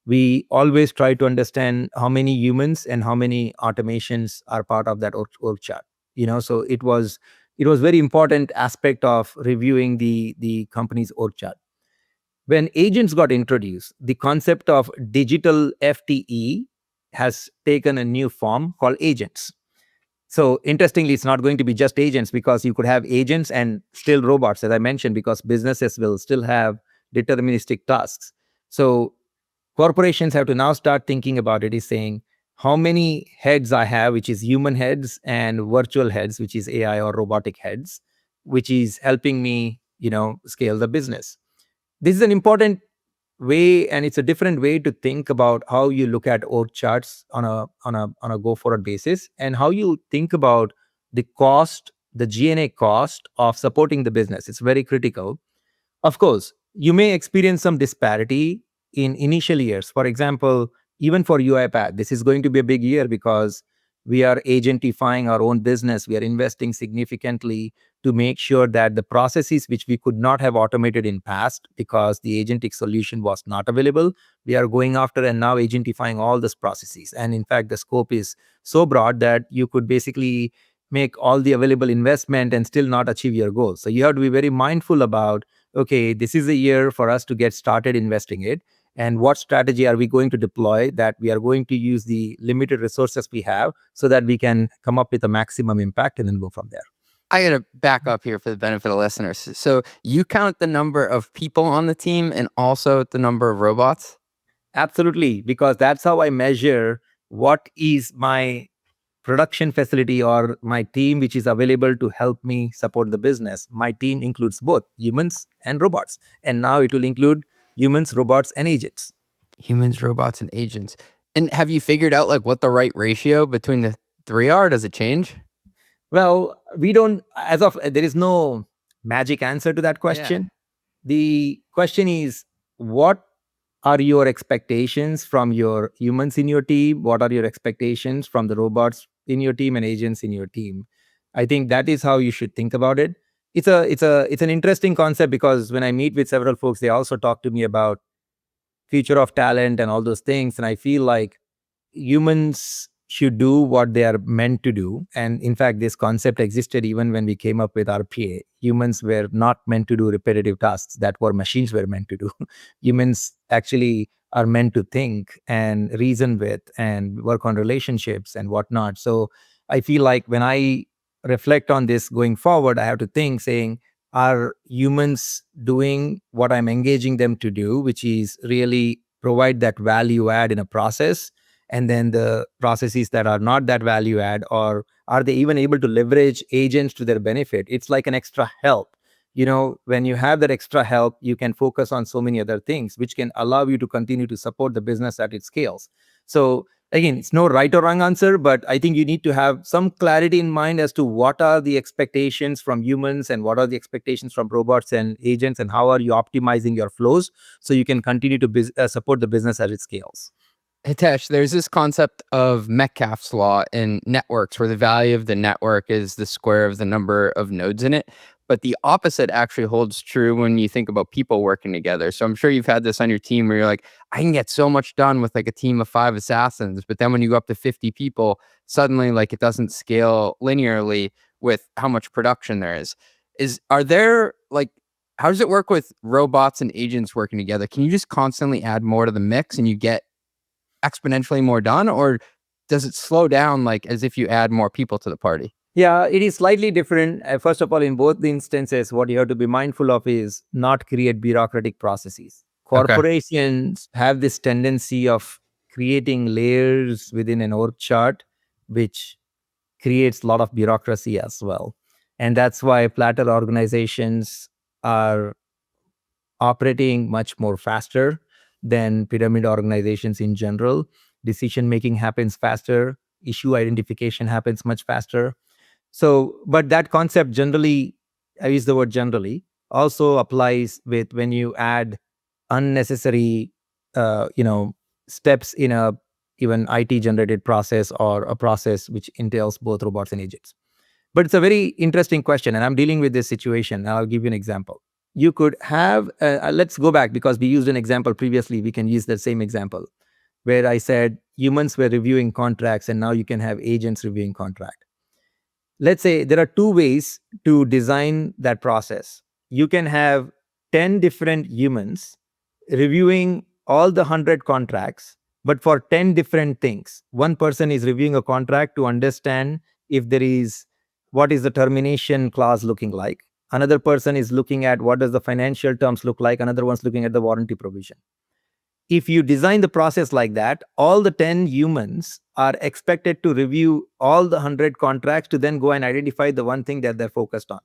we always try to understand how many humans and how many automations are part of that org chart. So it was very important aspect of reviewing the company's org chart. When agents got introduced, the concept of digital FTE has taken a new form called agents. So interestingly, it's not going to be just agents, because you could have agents and still robots, as I mentioned, because businesses will still have deterministic tasks. So corporations have to now start thinking about it, is saying how many heads I have, which is human heads, and virtual heads, which is AI or robotic heads, which is helping me, scale the business. This is an important way, and it's a different way to think about how you look at org charts on a go forward basis, and how you think about the cost, the G&A cost of supporting the business. It's very critical. Of course, you may experience some disparity in initial years. For example, even for UiPath, this is going to be a big year because we are agentifying our own business. We are investing significantly to make sure that the processes which we could not have automated in past because the agentic solution was not available, we are going after and now agentifying all these processes. And in fact, the scope is so broad that you could basically make all the available investment and still not achieve your goals. So you have to be very mindful about, okay, this is a year for us to get started investing it. And what strategy are we going to deploy that we are going to use the limited resources we have so that we can come up with a maximum impact and then go from there. I got to back up here for the benefit of listeners. So you count the number of people on the team and also the number of robots? Absolutely, because that's how I measure what is my production facility or my team which is available to help me support the business. My team includes both humans and robots. And now it will include humans, robots, and agents. Humans, robots, and agents. And have you figured out like what the right ratio between the three are? Does it change? Well, we don't, as of, there is no magic answer to that question. The question is, what are your expectations from your humans in your team? What are your expectations from the robots in your team and agents in your team? I think that is how you should think about it. It's an interesting concept, because when I meet with several folks, they also talk to me about future of talent and all those things, and I feel like humans should do what they are meant to do. And in fact, this concept existed even when we came up with RPA. Humans were not meant to do repetitive tasks that were machines were meant to do. Humans actually are meant to think and reason with and work on relationships and whatnot. So I feel like when I reflect on this going forward, I have to think saying, are humans doing what I'm engaging them to do, which is really provide that value add in a process? And then the processes that are not that value add, or are they even able to leverage agents to their benefit? It's like an extra help. When you have that extra help, you can focus on so many other things, which can allow you to continue to support the business at its scales. So again, it's no right or wrong answer, but I think you need to have some clarity in mind as to what are the expectations from humans and what are the expectations from robots and agents, and how are you optimizing your flows so you can continue to support the business as it scales. Hitesh, there's this concept of Metcalfe's law in networks where the value of the network is the square of the number of nodes in it. But the opposite actually holds true when you think about people working together. So I'm sure you've had this on your team where you're like, I can get so much done with like a team of 5 assassins. But then when you go up to 50 people, suddenly like it doesn't scale linearly with how much production there is. Are there like, how does it work with robots and agents working together? Can you just constantly add more to the mix and you get exponentially more done, or does it slow down like as if you add more people to the party? Yeah, it is slightly different. First of all, in both the instances, what you have to be mindful of is not create bureaucratic processes. Okay. Corporations have this tendency of creating layers within an org chart, which creates a lot of bureaucracy as well. And that's why flatter organizations are operating much more faster than pyramid organizations in general. Decision making happens faster, issue identification happens much faster. So, but that concept generally, I use the word generally, also applies with when you add unnecessary, steps in a even IT generated process, or a process which entails both robots and agents. But it's a very interesting question, and I'm dealing with this situation. I'll give you an example. You could have, let's go back, because we used an example previously. We can use the same example where I said humans were reviewing contracts, and now you can have agents reviewing contract. Let's say there are two ways to design that process. You can have 10 different humans reviewing all the 100 contracts, but for 10 different things. One person is reviewing a contract to understand if there is, what is the termination clause looking like. Another person is looking at what does the financial terms look like. Another one's looking at the warranty provision. If you design the process like that, all the 10 humans are expected to review all the 100 contracts to then go and identify the one thing that they're focused on.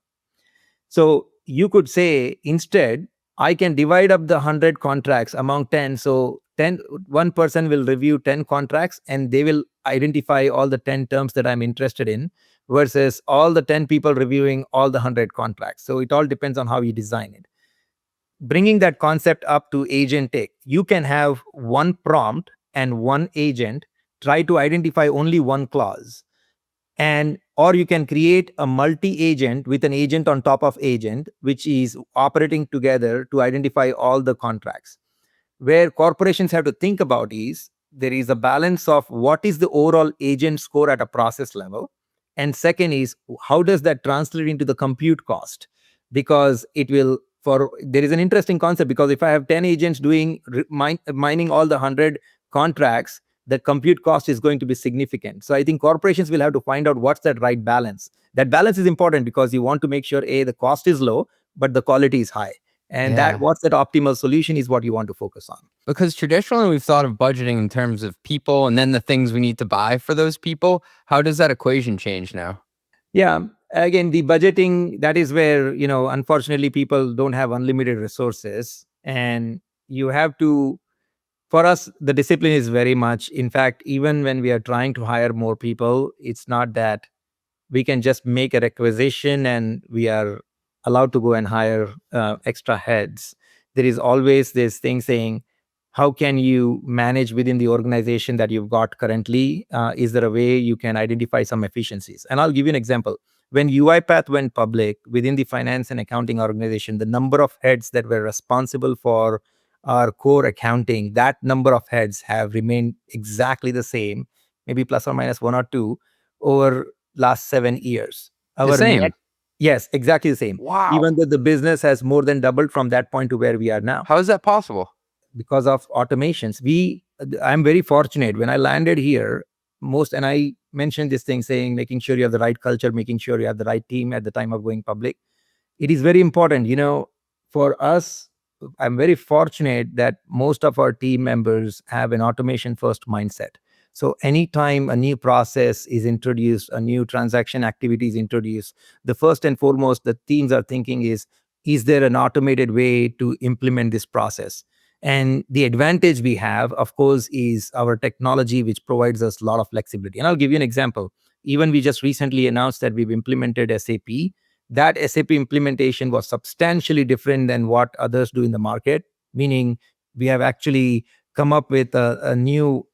So you could say instead, I can divide up the 100 contracts among 10. So one person will review 10 contracts and they will identify all the 10 terms that I'm interested in, versus all the 10 people reviewing all the 100 contracts. So it all depends on how you design it. Bringing that concept up to agentic, you can have one prompt and one agent try to identify only one clause, and or you can create a multi-agent with an agent on top of agent, which is operating together to identify all the contracts. Where corporations have to think about is, there is a balance of what is the overall agent score at a process level, and second is, how does that translate into the compute cost? Because it will, for there is an interesting concept, because if I have 10 agents doing mining all the 100 contracts, the compute cost is going to be significant. So I think corporations will have to find out what's that right balance. That balance is important because you want to make sure the cost is low but the quality is high, and that Yeah. what's that optimal solution is what you want to focus on. Because traditionally we've thought of budgeting in terms of people and then the things we need to buy for those people. How does that equation change now? Yeah, again, the budgeting, that is where, unfortunately people don't have unlimited resources, and you have to, for us the discipline is very much, in fact, even when we are trying to hire more people, it's not that we can just make a requisition and we are allowed to go and hire extra heads. There is always this thing saying, how can you manage within the organization that you've got currently? Is there a way you can identify some efficiencies? And I'll give you an example. When UiPath went public within the finance and accounting organization, the number of heads that were responsible for our core accounting, that number of heads have remained exactly the same, maybe plus or minus one or two over last 7 years. The Our net, same. yes, exactly the same. Wow. Even though the business has more than doubled from that point to where we are now How is that possible? because of automations. I'm very fortunate when I landed here. And I mentioned this thing saying making sure you have the right culture, making sure you have the right team at the time of going public. It is very important, for us. I'm very fortunate that most of our team members have an automation first mindset. So anytime a new process is introduced, a new transaction activity is introduced, the first and foremost the teams are thinking is there an automated way to implement this process? And the advantage we have, of course, is our technology, which provides us a lot of flexibility. And I'll give you an example. Even we just recently announced that we've implemented SAP. That SAP implementation was substantially different than what others do in the market, meaning we have actually come up with a new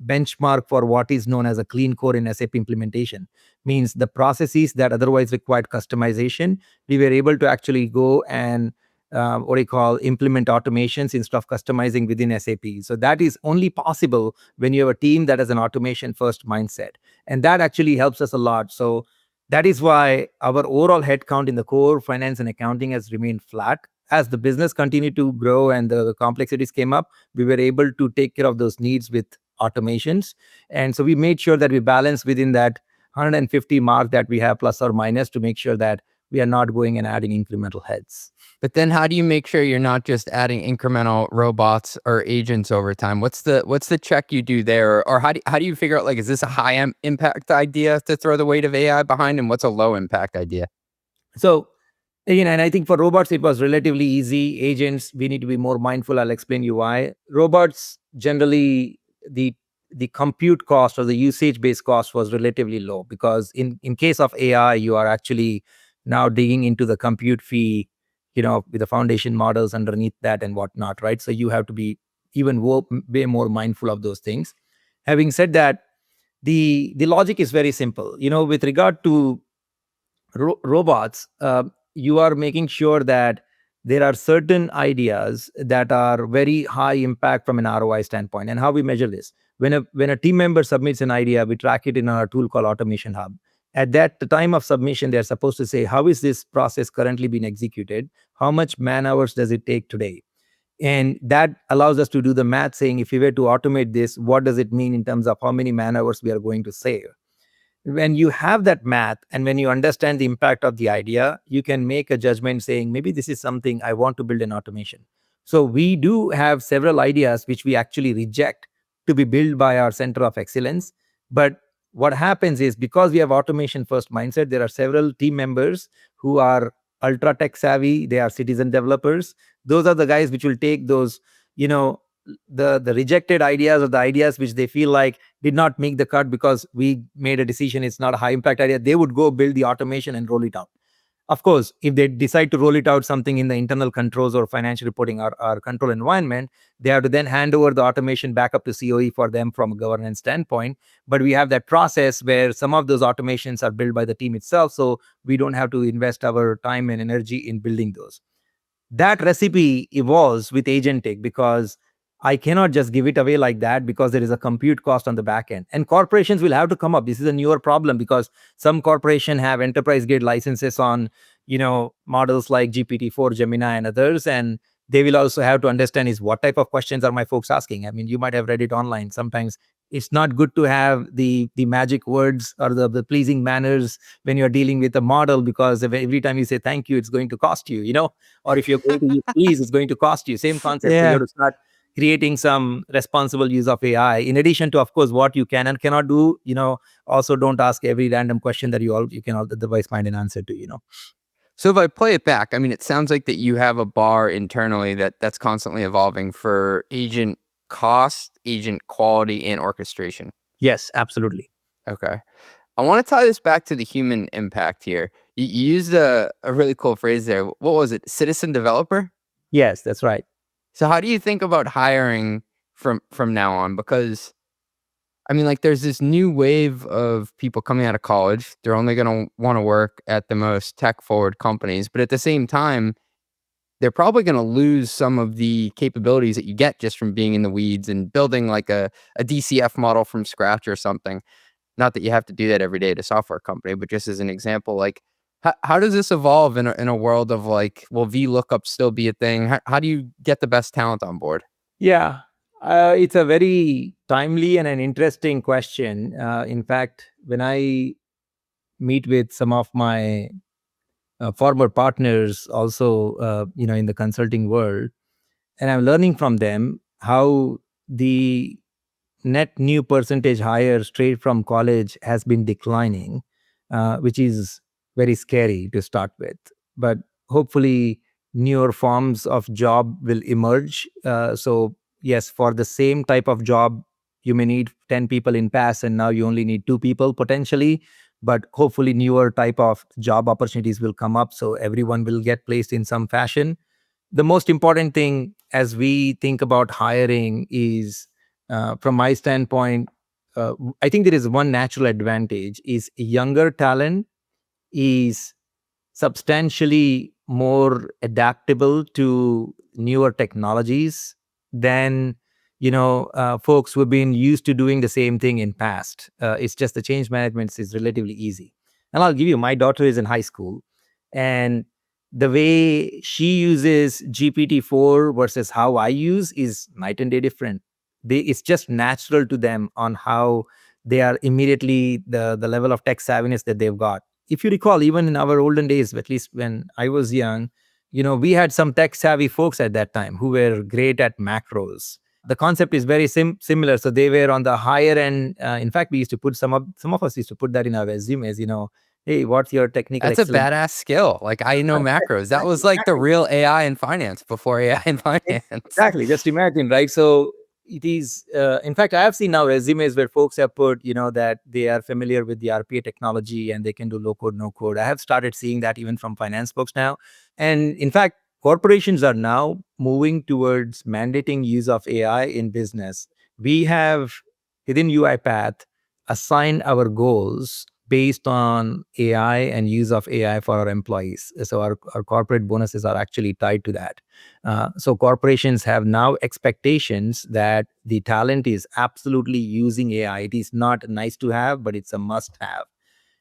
benchmark for what is known as a clean core in SAP implementation. Means the processes that otherwise required customization, we were able to actually go and what do you call implement automations instead of customizing within SAP. So that is only possible when you have a team that has an automation first mindset, and that actually helps us a lot. So that is why our overall headcount in the core finance and accounting has remained flat. As the business continued to grow and the complexities came up, we were able to take care of those needs with automations. And so we made sure that we balance within that 150 mark that we have, plus or minus, to make sure that we are not going and adding incremental heads. But then how do you make sure you're not just adding incremental robots or agents over time? What's the check you do there? Or how do you figure out, like, is this a high impact idea to throw the weight of AI behind, and what's a low impact idea? So, and I think for robots, it was relatively easy. Agents, we need to be more mindful. I'll explain you why. Robots, generally, the compute cost or the usage-based cost was relatively low, because in case of AI, you are actually now digging into the compute fee, with the foundation models underneath that and whatnot, right? So you have to be even way more mindful of those things. Having said that, the logic is very simple. With regard to robots, you are making sure that there are certain ideas that are very high impact from an ROI standpoint. And how we measure this: when a team member submits an idea, we track it in our tool called Automation Hub. At the time of submission, they're supposed to say, how is this process currently being executed? How much man hours does it take today? And that allows us to do the math, saying if we were to automate this, what does it mean in terms of how many man hours we are going to save? When you have that math and when you understand the impact of the idea, you can make a judgment saying, maybe this is something I want to build an automation. So we do have several ideas which we actually reject to be built by our center of excellence. But what happens is, because we have automation first mindset, there are several team members who are ultra tech savvy. They are citizen developers. Those are the guys which will take those, the rejected ideas, or the ideas which they feel like did not make the cut because we made a decision it's not a high impact idea. They would go build the automation and roll it out. Of course, if they decide to roll it out something in the internal controls or financial reporting or control environment, they have to then hand over the automation back up to COE for them from a governance standpoint. But we have that process where some of those automations are built by the team itself, so we don't have to invest our time and energy in building those. That recipe evolves with agentic, because I cannot just give it away like that, because there is a compute cost on the back end. And corporations will have to come up. This is a newer problem, because some corporations have enterprise grade licenses on, models like GPT-4, Gemini, and others. And they will also have to understand is what type of questions are my folks asking. I mean, you might have read it online. Sometimes it's not good to have the magic words or the pleasing manners when you're dealing with a model, because every time you say thank you, it's going to cost you, or if you're going to use please, it's going to cost you. Same concept. So you have to start creating some responsible use of AI, in addition to, of course, what you can and cannot do. Also don't ask every random question that you can otherwise find an answer to. So if I play it back, I mean, it sounds like that you have a bar internally that's constantly evolving for agent cost, agent quality, and orchestration. Yes, absolutely. Okay. I want to tie this back to the human impact here. You used a really cool phrase there. What was it? Citizen developer? Yes, that's right. So how do you think about hiring from now on? Because I mean, like, there's this new wave of people coming out of college. They're only going to want to work at the most tech forward companies. But at the same time, they're probably going to lose some of the capabilities that you get just from being in the weeds and building like a DCF model from scratch or something. Not that you have to do that every day at a software company, but just as an example, like, how does this evolve in a world of like, will VLOOKUP still be a thing? How do you get the best talent on board? Yeah, it's a very timely and an interesting question. In fact, when I meet with some of my former partners, also in the consulting world, and I'm learning from them how the net new percentage hire straight from college has been declining, which is very scary to start with. But hopefully, newer forms of job will emerge. So, yes, for the same type of job, you may need 10 people in pass, and now you only need 2 people potentially. But hopefully, newer type of job opportunities will come up. So, everyone will get placed in some fashion. The most important thing as we think about hiring is, from my standpoint, I think there is one natural advantage is younger talent is substantially more adaptable to newer technologies than folks who've been used to doing the same thing in past. It's just the change management is relatively easy. And I'll give you, my daughter is in high school, and the way she uses GPT-4 versus how I use is night and day different. It's just natural to them on how they are immediately the level of tech savviness that they've got. If you recall, even in our olden days, at least when I was young, we had some tech savvy folks at that time who were great at macros. The concept is very similar. So they were on the higher end. In fact, we used to put some of us used to put that in our resumes. Hey, what's your technical That's a excellence? badass skill. Like, I know macros. That was like the real AI in finance before AI in finance. Exactly. Just imagine, right? So it is, in fact, I have seen now resumes where folks have put, that they are familiar with the RPA technology and they can do low code, no code. I have started seeing that even from finance folks now. And in fact, corporations are now moving towards mandating use of AI in business. We have, within UiPath, assigned our goals based on AI and use of AI for our employees. So our corporate bonuses are actually tied to that. So corporations have now expectations that the talent is absolutely using AI. It is not nice to have, but it's a must have.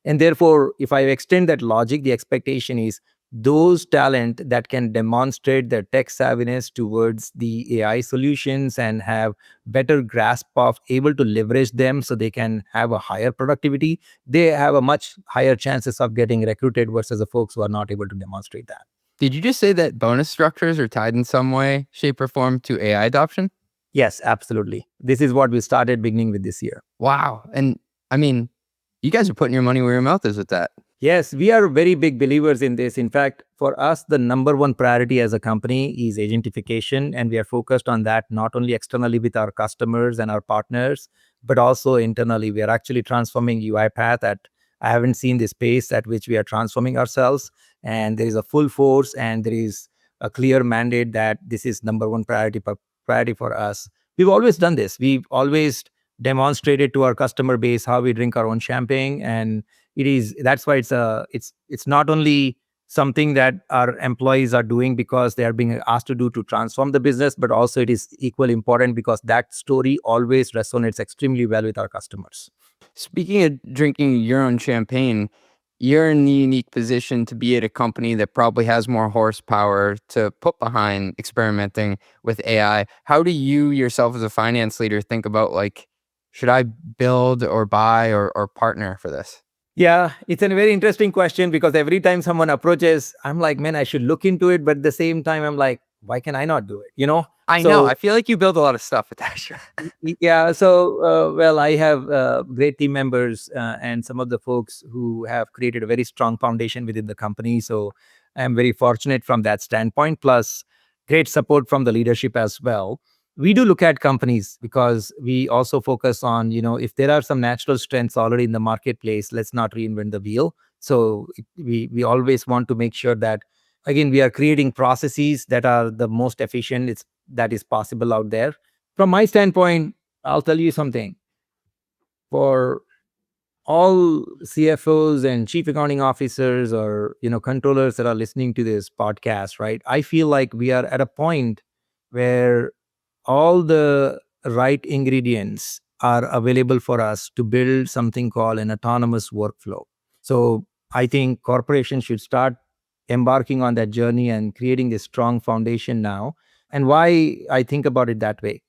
And therefore, if I extend that logic, the expectation is those talent that can demonstrate their tech savviness towards the AI solutions and have better grasp of able to leverage them so they can have a higher productivity, they have a much higher chances of getting recruited versus the folks who are not able to demonstrate that. Did you just say that bonus structures are tied in some way, shape, or form to AI adoption? Yes, absolutely. This is what we started beginning with this year. Wow. And I mean, you guys are putting your money where your mouth is with that. Yes, we are very big believers in this. In fact, for us, the number one priority as a company is agentification, and we are focused on that not only externally with our customers and our partners, but also internally. We are actually transforming UiPath at, I haven't seen the pace at which we are transforming ourselves, and there is a full force and there is a clear mandate that this is number one priority for us. We've always done this. We've always demonstrated to our customer base how we drink our own champagne, and that's why it's not only something that our employees are doing because they are being asked to do to transform the business, but also it is equally important because that story always resonates extremely well with our customers. Speaking of drinking your own champagne, you're in the unique position to be at a company that probably has more horsepower to put behind experimenting with AI. How do you yourself as a finance leader think about, like, should I build or buy or partner for this? Yeah, it's a very interesting question because every time someone approaches, I'm like, man, I should look into it. But at the same time, I'm like, why can I not do it? I know. I feel like you build a lot of stuff at Dasher. Yeah, so well, I have great team members and some of the folks who have created a very strong foundation within the company. So I'm very fortunate from that standpoint. Plus, great support from the leadership as well. We do look at companies because we also focus on, if there are some natural strengths already in the marketplace, let's not reinvent the wheel. So we always want to make sure that, again, we are creating processes that are the most efficient that is possible out there. From my standpoint, I'll tell you something. for all CFOs and chief accounting officers or controllers that are listening to this podcast, right? I feel like we are at a point where all the right ingredients are available for us to build something called an autonomous workflow. So I think corporations should start embarking on that journey and creating a strong foundation now. And why I think about it that way,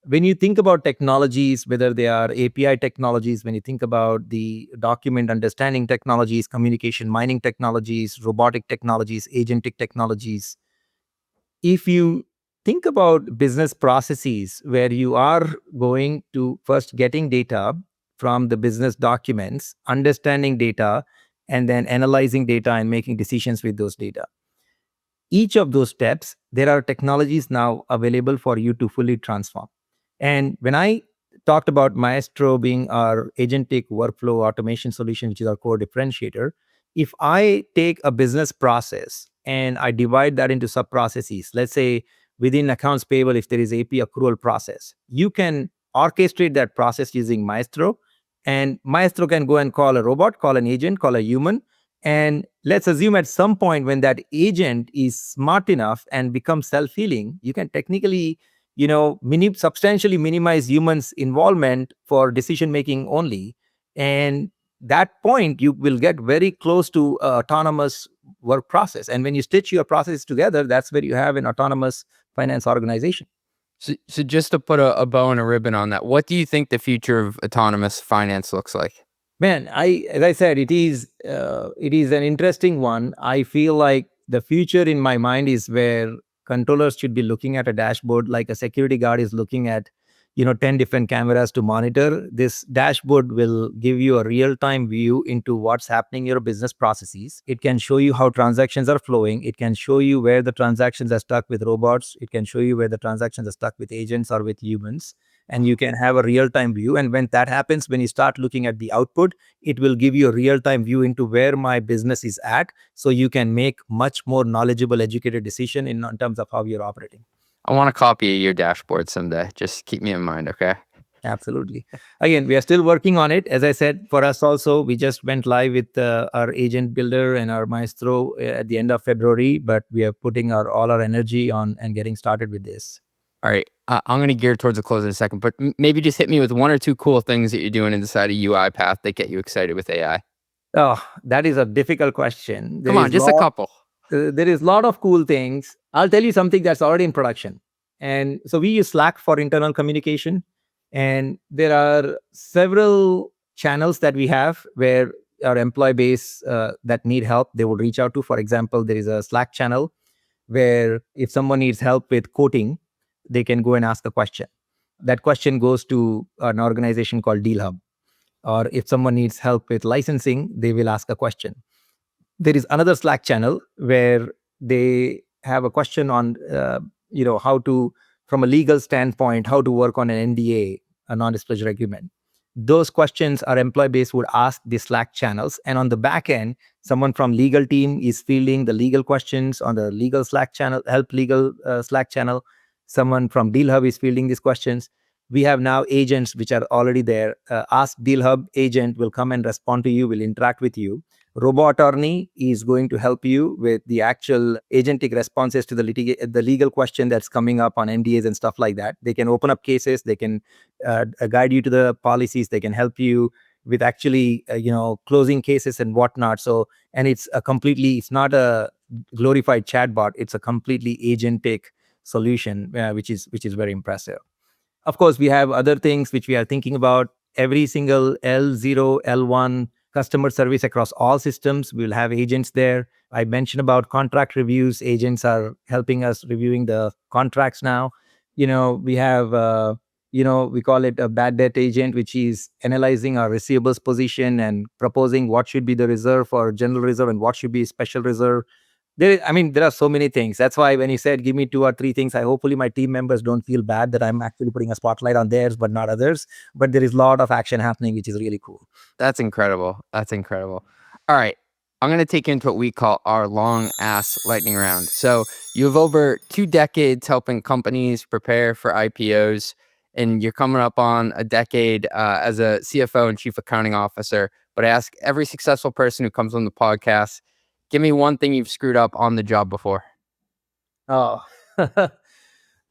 when you think about technologies, whether they are API technologies, when you think about the document understanding technologies, communication mining technologies, robotic technologies, agentic technologies, if you think about business processes where you are going to first getting data from the business documents, understanding data, and then analyzing data and making decisions with those data, each of those steps, there are technologies now available for you to fully transform. And when I talked about Maestro being our agentic workflow automation solution, which is our core differentiator, if I take a business process and I divide that into sub processes, let's say within accounts payable, if there is AP accrual process, you can orchestrate that process using Maestro. And Maestro can go and call a robot, call an agent, call a human, and let's assume at some point when that agent is smart enough and becomes self-healing, you can technically, substantially minimize humans' involvement for decision making only. And that point, you will get very close to autonomous work process. And when you stitch your processes together, that's where you have an autonomous finance organization. So just to put a bow and a ribbon on that, what do you think the future of autonomous finance looks like? Man, as I said, it is an interesting one. I feel like the future in my mind is where controllers should be looking at a dashboard like a security guard is looking at 10 different cameras to monitor. This dashboard will give you a real-time view into what's happening in your business processes. It can show you how transactions are flowing. It can show you where the transactions are stuck with robots. It can show you where the transactions are stuck with agents or with humans, and you can have a real-time view. And when that happens, when you start looking at the output, it will give you a real-time view into where my business is at, so you can make much more knowledgeable, educated decision in terms of how you're operating. I want to copy your dashboard someday. Just keep me in mind, okay? Absolutely. Again, we are still working on it. As I said, for us also, we just went live with our agent builder and our Maestro at the end of February, but we are putting all our energy on and getting started with this. All right. I'm going to gear towards a close in a second, but maybe just hit me with one or two cool things that you're doing inside of UiPath that get you excited with AI. Oh, that is a difficult question. Come on, just a couple. There is a lot of cool things. I'll tell you something that's already in production. And so we use Slack for internal communication. And there are several channels that we have where our employee base that need help, they would reach out to. For example, there is a Slack channel where if someone needs help with quoting, they can go and ask a question. That question goes to an organization called DealHub. Or if someone needs help with licensing, they will ask a question. There is another Slack channel where they have a question on, how to, from a legal standpoint, how to work on an NDA, a non-disclosure agreement. Those questions our employee base would ask the Slack channels, and on the back end, someone from legal team is fielding the legal questions on the legal Slack channel, help legal Slack channel. Someone from DealHub is fielding these questions. We have now agents which are already there. Ask DealHub agent will come and respond to you, will interact with you. Robo Attorney is going to help you with the actual agentic responses to the legal question that's coming up on NDAs and stuff like that. They can open up cases. They can guide you to the policies. They can help you with actually, closing cases and whatnot. So, and it's not a glorified chatbot. It's a completely agentic solution, which is very impressive. Of course, we have other things which we are thinking about. Every single L0, L1 customer service across all systems, we'll have agents there. I mentioned about contract reviews. Agents are helping us reviewing the contracts now. We have, we call it a bad debt agent, which is analyzing our receivables position and proposing what should be the reserve for general reserve and what should be special reserve. There are so many things. That's why when you said give me 2 or 3 things, hopefully my team members don't feel bad that I'm actually putting a spotlight on theirs but not others. But there is a lot of action happening, which is really cool. That's incredible. All right. I'm going to take you into what we call our long ass lightning round. So you have over 2 decades helping companies prepare for IPOs. and you're coming up on a decade as a CFO and chief accounting officer. But I ask every successful person who comes on the podcast, give me one thing you've screwed up on the job before. Oh,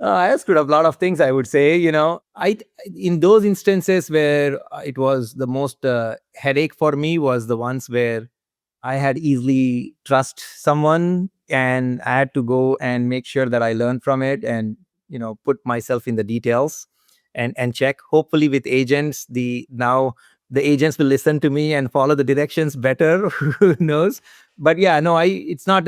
I screwed up a lot of things, I would say. In those instances where it was the most headache for me was the ones where I had easily trust someone and I had to go and make sure that I learn from it and put myself in the details and check. Hopefully with agents, the agents will listen to me and follow the directions better. Who knows? But yeah, no, it's not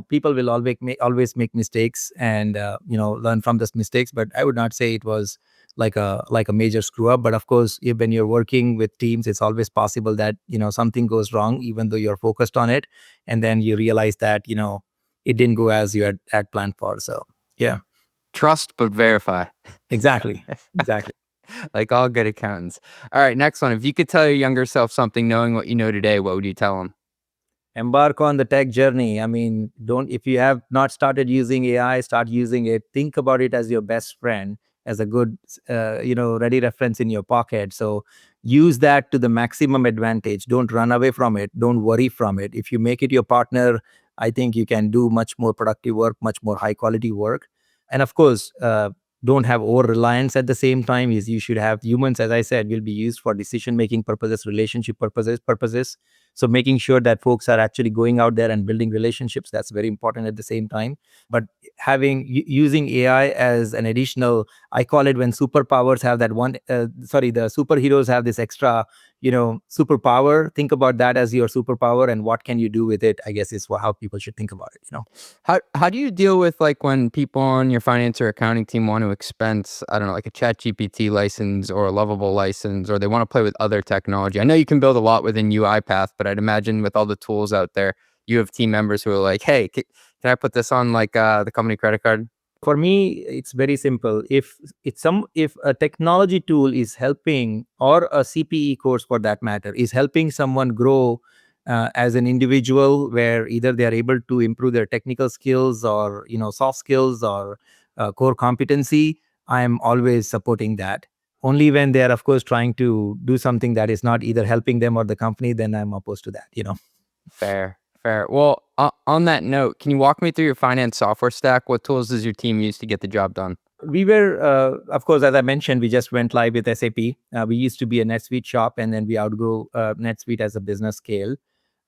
people will always make mistakes and learn from those mistakes. But I would not say it was like a major screw up. But of course, when you're working with teams, it's always possible that something goes wrong, even though you're focused on it, and then you realize that it didn't go as you had planned for. So yeah, Trust but verify. exactly. Like all good accountants. All right, next one. If you could tell your younger self something knowing what you know today, what would you tell them? Embark on the tech journey. I mean, if you have not started using AI, start using it. Think about it as your best friend, as a good, ready reference in your pocket. So use that to the maximum advantage. Don't run away from it. Don't worry from it. If you make it your partner, I think you can do much more productive work, much more high quality work. And of course, don't have over reliance at the same time. Is you should have humans, as I said, will be used for decision making purposes, relationship purposes. So making sure that folks are actually going out there and building relationships, that's very important at the same time. But using AI as an additional, I call it when superpowers have that one, the superheroes have this extra, superpower. Think about that as your superpower and what can you do with it, I guess is how people should think about it. How do you deal with like when people on your finance or accounting team want to expense, I don't know, like a ChatGPT license or a Lovable license, or they want to play with other technology? I know you can build a lot within UiPath, but I'd imagine with all the tools out there, you have team members who are like, hey, can I put this on like the company credit card? For me, it's very simple. If a technology tool is helping, or a CPE course for that matter, is helping someone grow as an individual, where either they are able to improve their technical skills or soft skills or core competency, I am always supporting that. Only when they are, of course, trying to do something that is not either helping them or the company, then I'm opposed to that. Fair. Well, on that note, can you walk me through your finance software stack? What tools does your team use to get the job done? We were, of course, as I mentioned, we just went live with SAP. We used to be a NetSuite shop, and then we outgrew NetSuite as a business scale.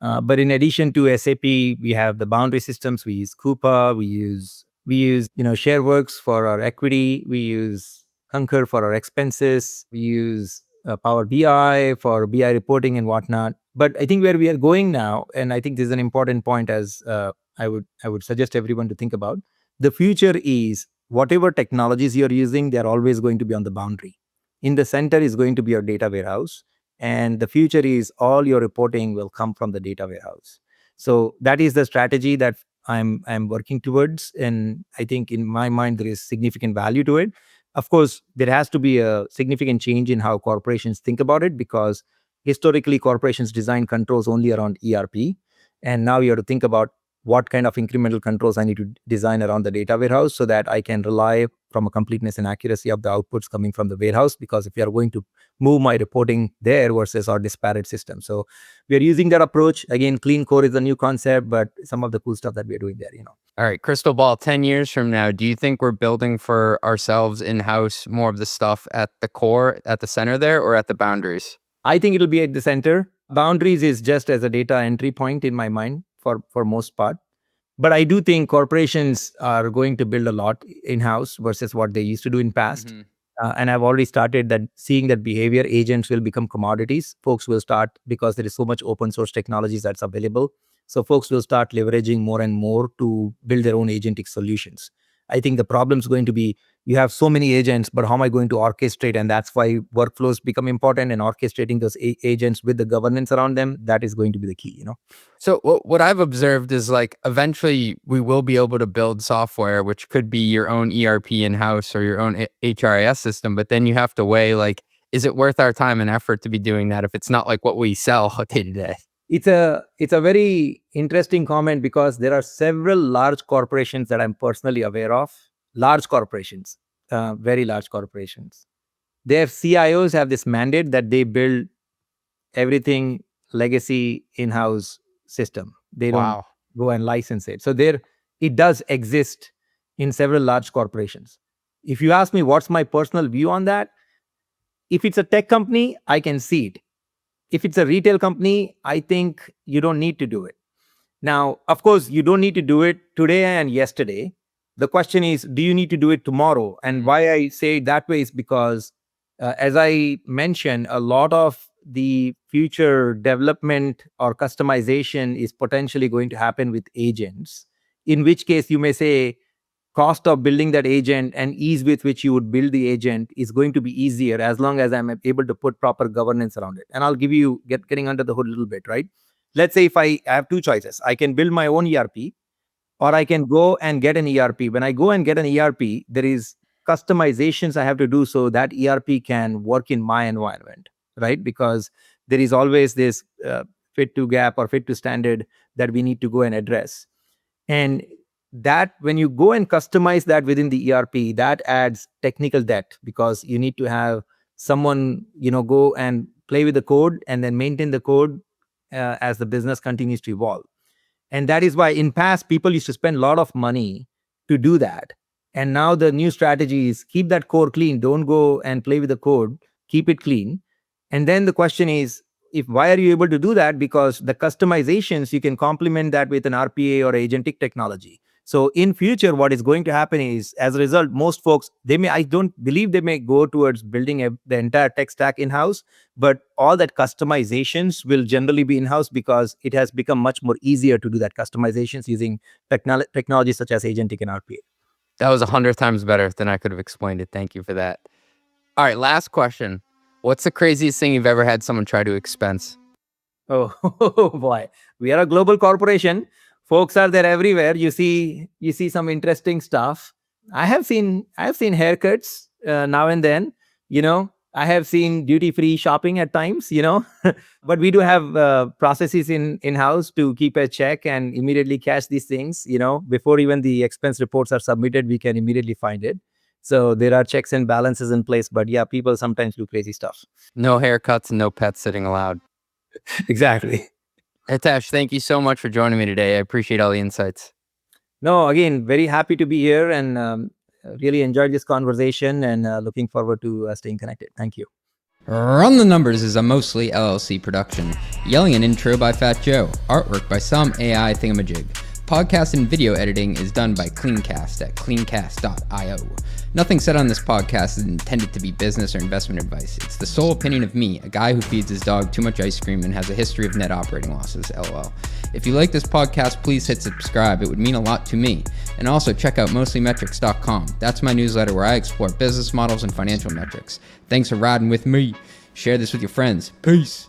But in addition to SAP, we have the boundary systems. We use Coupa. We use ShareWorks for our equity. We use Concur for our expenses. We use Power BI for BI reporting and whatnot. But I think where we are going now, and I think this is an important point, as I would suggest everyone to think about. The future is whatever technologies you're using, they're always going to be on the boundary. In the center is going to be your data warehouse. And the future is all your reporting will come from the data warehouse. So that is the strategy that I'm working towards. And I think in my mind, there is significant value to it. Of course, there has to be a significant change in how corporations think about it, because historically corporations design controls only around ERP. And now you have to think about what kind of incremental controls I need to design around the data warehouse so that I can rely from a completeness and accuracy of the outputs coming from the warehouse. Because if you are going to move my reporting there versus our disparate system. So we are using that approach. Again, clean core is a new concept, but some of the cool stuff that we are doing there. All right, crystal ball, 10 years from now, do you think we're building for ourselves in-house more of the stuff at the core, at the center there, or at the boundaries? I think it'll be at the center. Boundaries is just as a data entry point in my mind for most part. But I do think corporations are going to build a lot in-house versus what they used to do in past. And I've already started seeing that behavior. Agents will become commodities. Folks will start, because there is so much open source technologies that's available. So folks will start leveraging more and more to build their own agentic solutions. I think the problem is going to be, you have so many agents, but how am I going to orchestrate? And that's why workflows become important, and orchestrating those agents with the governance around them, that is going to be the key. So what I've observed is like eventually we will be able to build software, which could be your own ERP in-house or your own HRIS system. But then you have to weigh, like, is it worth our time and effort to be doing that if it's not like what we sell day to day? It's a very interesting comment, because there are several large corporations that I'm personally aware of, large corporations, very large corporations. Their CIOs have this mandate that they build everything legacy in-house system. They don't Wow. go and license it. So there, it does exist in several large corporations. If you ask me what's my personal view on that, if it's a tech company, I can see it. If it's a retail company, I think you don't need to do it. Now, of course, you don't need to do it today and yesterday. The question is, do you need to do it tomorrow? And why I say it that way is because, as I mentioned, a lot of the future development or customization is potentially going to happen with agents, in which case you may say, cost of building that agent and ease with which you would build the agent is going to be easier as long as I'm able to put proper governance around it. And I'll give you getting under the hood a little bit, right? Let's say if I have two choices, I can build my own ERP or I can go and get an ERP. When I go and get an ERP, there is customizations I have to do so that ERP can work in my environment, right? Because there is always this fit to gap or fit to standard that we need to go and address. And that when you go and customize that within the ERP, that adds technical debt because you need to have someone, go and play with the code and then maintain the code as the business continues to evolve. And that is why in past, people used to spend a lot of money to do that. And now the new strategy is keep that core clean. Don't go and play with the code. Keep it clean. And then the question is, why are you able to do that? Because the customizations, you can complement that with an RPA or agentic technology. So in future, what is going to happen is, as a result, most folks, I don't believe they may go towards building the entire tech stack in-house, but all that customizations will generally be in-house because it has become much more easier to do that customizations using technology such as agentic and RPA. That was 100 times better than I could have explained it. Thank you for that. All right, last question. What's the craziest thing you've ever had someone try to expense? Oh boy, we are a global corporation. Folks are there everywhere. You see some interesting stuff. I have seen haircuts now and then. I have seen duty-free shopping at times. But we do have processes in-house to keep a check and immediately catch these things. Before even the expense reports are submitted, we can immediately find it. So there are checks and balances in place. But yeah, people sometimes do crazy stuff. No haircuts and no pets sitting allowed. Exactly. Hitesh, thank you so much for joining me today. I appreciate all the insights. No, again, very happy to be here and really enjoyed this conversation and looking forward to staying connected. Thank you. Run the Numbers is a mostly LLC production. Yelling an intro by Fat Joe. Artwork by some AI thingamajig. Podcast and video editing is done by Cleancast at cleancast.io. Nothing said on this podcast is intended to be business or investment advice. It's the sole opinion of me, a guy who feeds his dog too much ice cream and has a history of net operating losses, LOL. If you like this podcast, please hit subscribe. It would mean a lot to me. And also check out mostlymetrics.com. That's my newsletter where I explore business models and financial metrics. Thanks for riding with me. Share this with your friends. Peace.